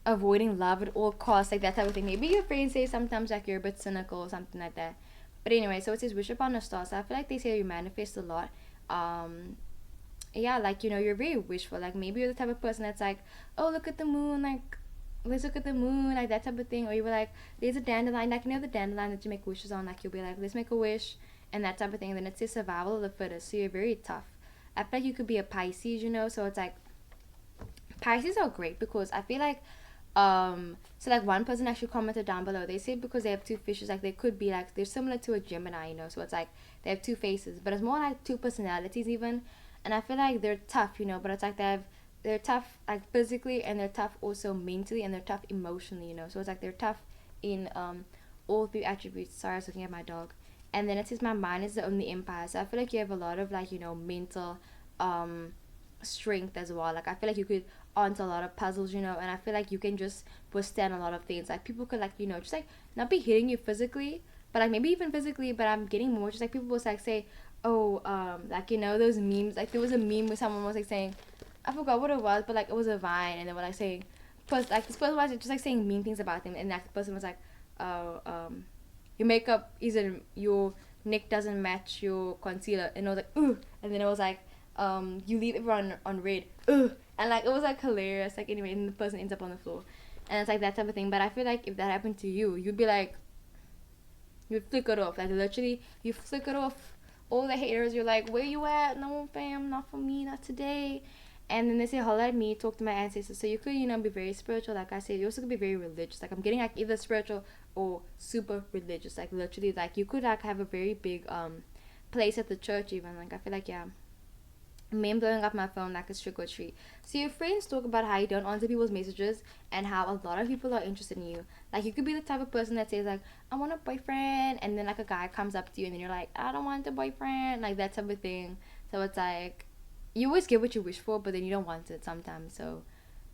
avoiding love at all costs, like that type of thing. Maybe your friends say sometimes like you're a bit cynical or something like that. But anyway, so it says wish upon a star. So I feel like they say you manifest a lot. Yeah, like you're very wishful. Like maybe you're the type of person that's like, oh, look at the moon, like let's look at the moon, like that type of thing. Or you were like, there's a dandelion, like the dandelion that you make wishes on, like you'll be like, let's make a wish, and that type of thing. And then it says survival of the fittest, so you're very tough. I feel like you could be a Pisces, so it's like Pisces are great because I feel like so like one person actually commented down below, they said because they have 2 fishes, like they could be like they're similar to a Gemini, so it's like they have 2 faces, but it's more like 2 personalities even. And I feel like they're tough, but it's like they're tough like physically, and they're tough also mentally, and they're tough emotionally, so it's like they're tough in all 3 attributes. Sorry, I was looking at my dog. And then it says my mind is the only empire. So I feel like you have a lot of like mental strength as well. Like I feel like you could answer a lot of puzzles, and I feel like you can just withstand a lot of things. Like people could like just like not be hitting you physically, but like maybe even physically, but I'm getting more just like people will like say, oh, like those memes, like there was a meme where someone was like saying, I forgot what it was, but like it was a vine, and they were like saying, plus like this person was just like saying mean things about them, and that person was like, oh, your makeup isn't, your neck doesn't match your concealer, and I was like, ooh, and then it was like, you leave everyone on red, ooh, and like it was like hilarious. Like anyway, and the person ends up on the floor, and it's like that type of thing. But I feel like if that happened to you, you'd be like, you'd flick it off, like literally you flick it off. All the haters, you're like, where you at? No, fam, not for me, not today. And then they say, holla at me, talk to my ancestors. So you could be very spiritual, like I said. You also could be very religious. Like I'm getting like either spiritual or super religious. Like literally, like you could like have a very big place at the church even. Like I feel like, yeah, men blowing up my phone like a trick or treat. So your friends talk about how you don't answer people's messages and how a lot of people are interested in you. Like you could be the type of person that says like, I want a boyfriend, and then like a guy comes up to you and then you're like, I don't want a boyfriend, like that type of thing. So it's like you always get what you wish for, but then you don't want it sometimes. So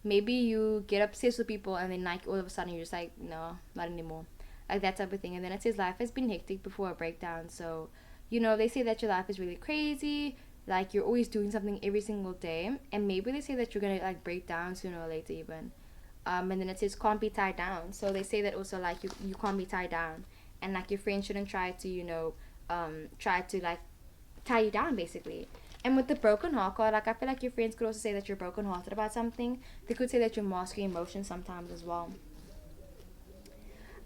maybe you get obsessed with people and then like all of a sudden you're just like, no, not anymore, like that type of thing. And then it says life has been hectic before a breakdown, so They say that your life is really crazy, like you're always doing something every single day, and maybe they say that you're gonna like break down sooner or later even. And then it says can't be tied down, so they say that also like you can't be tied down, and like your friend shouldn't try to try to like tie you down basically. And with the broken heart card, like I feel like your friends could also say that you're broken hearted about something. They could say that you're masking emotions sometimes as well.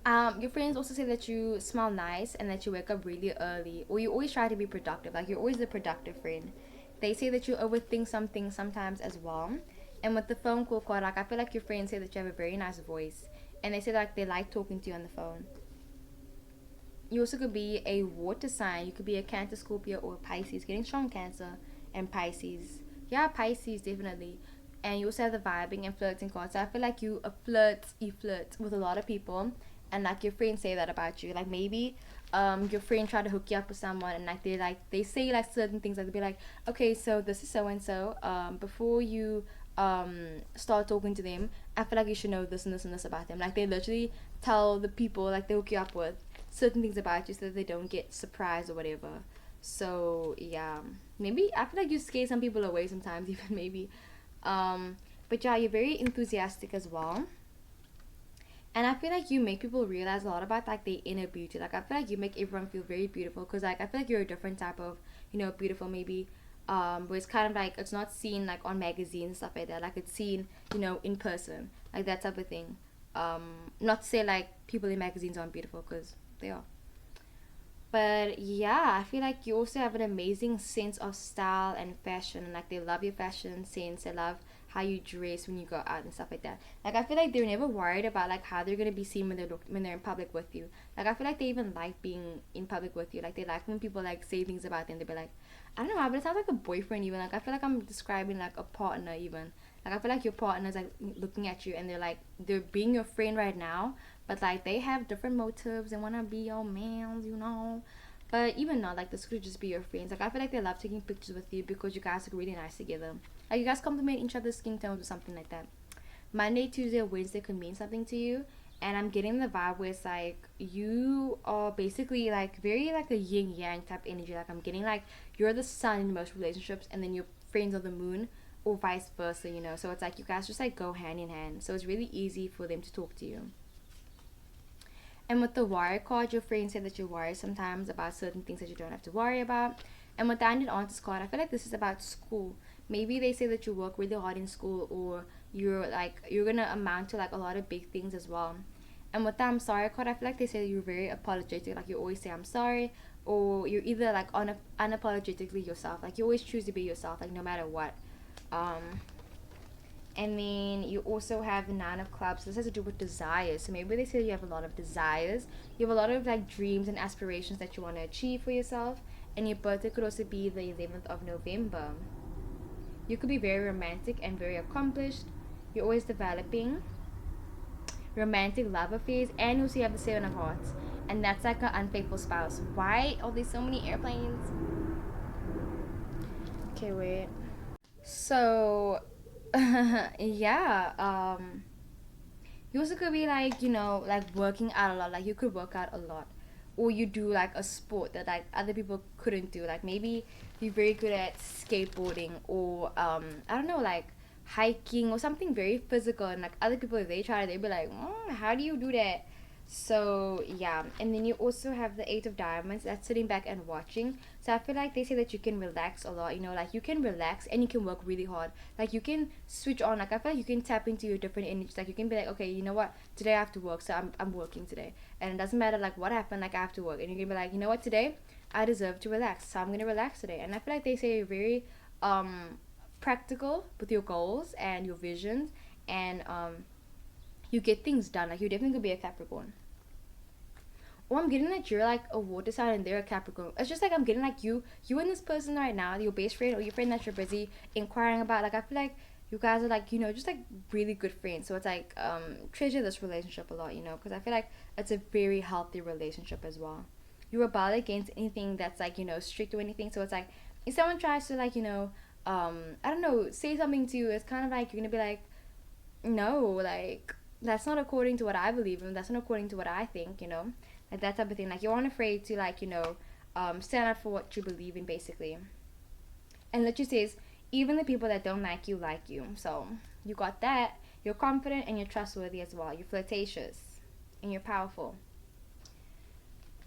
Your friends also say that you smell nice and that you wake up really early, or you always try to be productive. Like you're always the productive friend. They say that you overthink something sometimes as well. And with the phone call card, like I feel like your friends say that you have a very nice voice, and they say like they like talking to you on the phone. You also could be a water sign. You could be a Cancer, Scorpio, or a Pisces. Getting strong Cancer and Pisces. Yeah, Pisces definitely. And you also have the vibing and flirting cards. So I feel like you flirt with a lot of people, and like your friends say that about you. Like maybe your friend tried to hook you up with someone, and they say like certain things, like they'll be like, okay, so this is so and so. Before you start talking to them, I feel like you should know this and this and this about them. Like they literally tell the people like they hook you up with certain things about you so that they don't get surprised or whatever. So yeah, maybe I feel like you scare some people away sometimes, even maybe. But yeah, you're very enthusiastic as well. And I feel like you make people realize a lot about like their inner beauty. Like I feel like you make everyone feel very beautiful, because like I feel like you're a different type of beautiful maybe. But it's kind of like it's not seen like on magazines and stuff like that. Like it's seen in person, like that type of thing. Not to say like people in magazines aren't beautiful, because they are. But yeah, I feel like you also have an amazing sense of style and fashion. And like they love your fashion sense. They love how you dress when you go out and stuff like that. Like I feel like they're never worried about like how they're gonna be seen when they're in public with you. Like I feel like they even like being in public with you. Like they like when people like say things about them. They be like, I don't know, but it sounds like a boyfriend even. Like I feel like I'm describing like a partner even. Like I feel like your partner's like looking at you and they're being your friend right now, but like they have different motives and wanna be your mans. But even not, like this could just be your friends. Like I feel like they love taking pictures with you because you guys look really nice together. Like you guys compliment each other's skin tones or something like that. Monday, Tuesday, or Wednesday could mean something to you. And I'm getting the vibe where it's like you are basically like very like a yin yang type energy. Like I'm getting like you're the sun in most relationships, and then your friends are the moon, or vice versa. So it's like you guys just like go hand in hand. So it's really easy for them to talk to you. And with the warrior card, your friends say that you worry sometimes about certain things that you don't have to worry about. And with the Android Answers card, I feel like this is about school. Maybe they say that you work really hard in school, or you're gonna amount to like a lot of big things as well. And with the I'm sorry card, I feel like they say you're very apologetic. Like you always say I'm sorry, or you're either like unapologetically yourself. Like you always choose to be yourself, like no matter what. Um, and then you also have the Nine of Clubs. This has to do with desires. So maybe they say you have a lot of desires. You have a lot of like dreams and aspirations that you want to achieve for yourself. And your birthday could also be the 11th of November. You could be very romantic and very accomplished. You're always developing romantic love affairs. And you also have the Seven of Hearts. And that's like an unfaithful spouse. Why are there so many airplanes? Okay, wait. So, yeah. You also could be like like working out a lot. Like you could work out a lot, or you do like a sport that like other people couldn't do. Like maybe you're very good at skateboarding, or I don't know, like hiking or something very physical, and like other people, if they try it, they'd be like, how do you do that? So yeah. And then you also have the Eight of Diamonds, that's sitting back and watching. So I feel like they say that you can relax a lot. Like you can relax and you can work really hard. Like you can switch on. Like I feel like you can tap into your different energies. Like you can be like, okay, you know what, today I have to work, so I'm working today, and it doesn't matter like what happened, like I have to work. And you can be like, you know what, today I deserve to relax, so I'm gonna relax today. And I feel like they say you're very practical with your goals and your visions, and you get things done. Like you definitely could be a Capricorn. Or I'm getting that you're like a water sign and they're a Capricorn. It's just like I'm getting like you and this person right now, your best friend or your friend that you're busy inquiring about. Like I feel like you guys are like just like really good friends. So it's like treasure this relationship a lot, because I feel like it's a very healthy relationship as well. You rebel against anything that's like strict or anything. So it's like if someone tries to like I don't know, say something to you, it's kind of like you're gonna be like, no, like that's not according to what I believe in, that's not according to what I think, like that type of thing. Like you aren't afraid to like stand up for what you believe in, basically. And literally says, even the people that don't like you. So you got that. You're confident and you're trustworthy as well. You're flirtatious and you're powerful.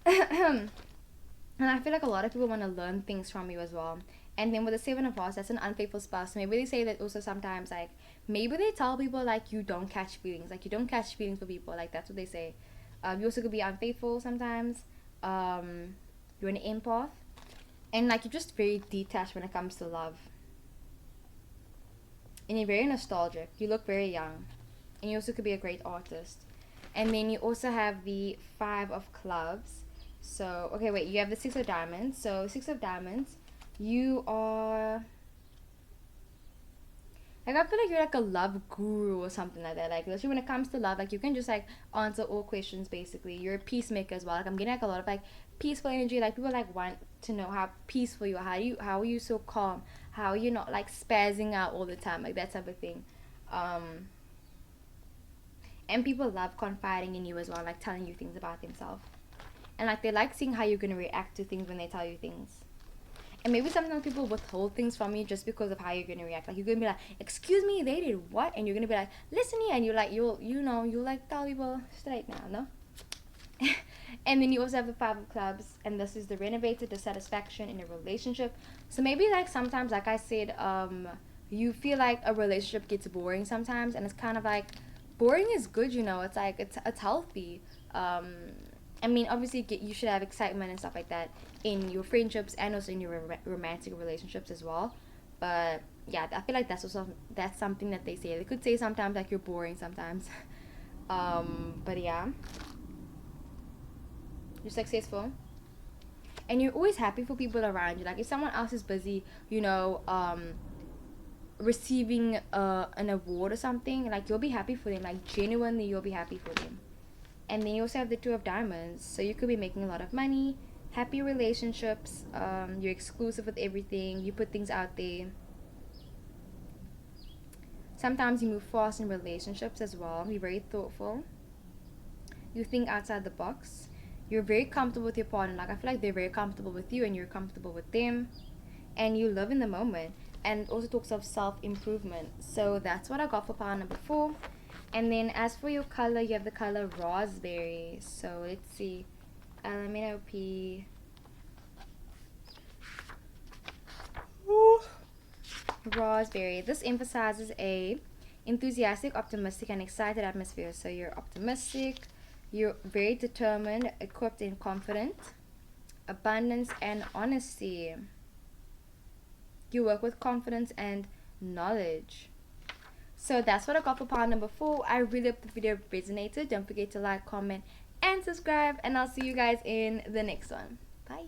And I feel like a lot of people want to learn things from you as well. And then with the Seven of Hearts, that's an unfaithful spouse. Maybe they say that also sometimes, like, maybe they tell people, like, you don't catch feelings. Like, you don't catch feelings for people. Like, that's what they say. You also could be unfaithful sometimes. You're an empath. And, like, you're just very detached when it comes to love. And you're very nostalgic. You look very young. And you also could be a great artist. And then you also have the Five of Clubs. So, okay, wait. You have the Six of Diamonds. So, Six of Diamonds, you are... Like, I feel like you're like a love guru or something like that. Like, literally when it comes to love, like, you can just, like, answer all questions, basically. You're a peacemaker as well. Like, I'm getting, like, a lot of, like, peaceful energy. Like, people, like, want to know how peaceful you are. How are you so calm? How are you not, like, spazzing out all the time? Like, that type of thing. And people love confiding in you as well. Like, telling you things about themselves. And, like, they like seeing how you're going to react to things when they tell you things. And maybe sometimes people withhold things from you just because of how you're gonna react. Like, you're gonna be like, "Excuse me, they did what?" And you're gonna be like, "Listen here," and you're like, you'll like tell people straight now, no? And then you also have the Five of Clubs, and this is the renovated dissatisfaction in a relationship. So maybe, like, sometimes, like I said, you feel like a relationship gets boring sometimes, and it's kind of like, boring is good, you know. It's like it's healthy. I mean, obviously, you should have excitement and stuff like that in your friendships and also in your romantic relationships as well. But yeah, I feel like that's something that they say. They could say sometimes like you're boring sometimes. But yeah, you're successful and you're always happy for people around you. Like, if someone else is busy, receiving an award or something, like, you'll be happy for them. Like, genuinely, you'll be happy for them. And then you also have the Two of Diamonds. So you could be making a lot of money, happy relationships, you're exclusive with everything, you put things out there. Sometimes you move fast in relationships as well. You're very thoughtful. You think outside the box. You're very comfortable with your partner. Like, I feel like they're very comfortable with you and you're comfortable with them. And you live in the moment. And it also talks of self-improvement. So that's what I got for pile number 4. And then as for your color, you have the color raspberry. So let's see. LMNOP. Raspberry. This emphasizes a enthusiastic, optimistic, and excited atmosphere. So you're optimistic, you're very determined, equipped, and confident. Abundance and honesty. You work with confidence and knowledge. So that's what I got for part number 4. I really hope the video resonated. Don't forget to like, comment, and subscribe. And I'll see you guys in the next one. Bye.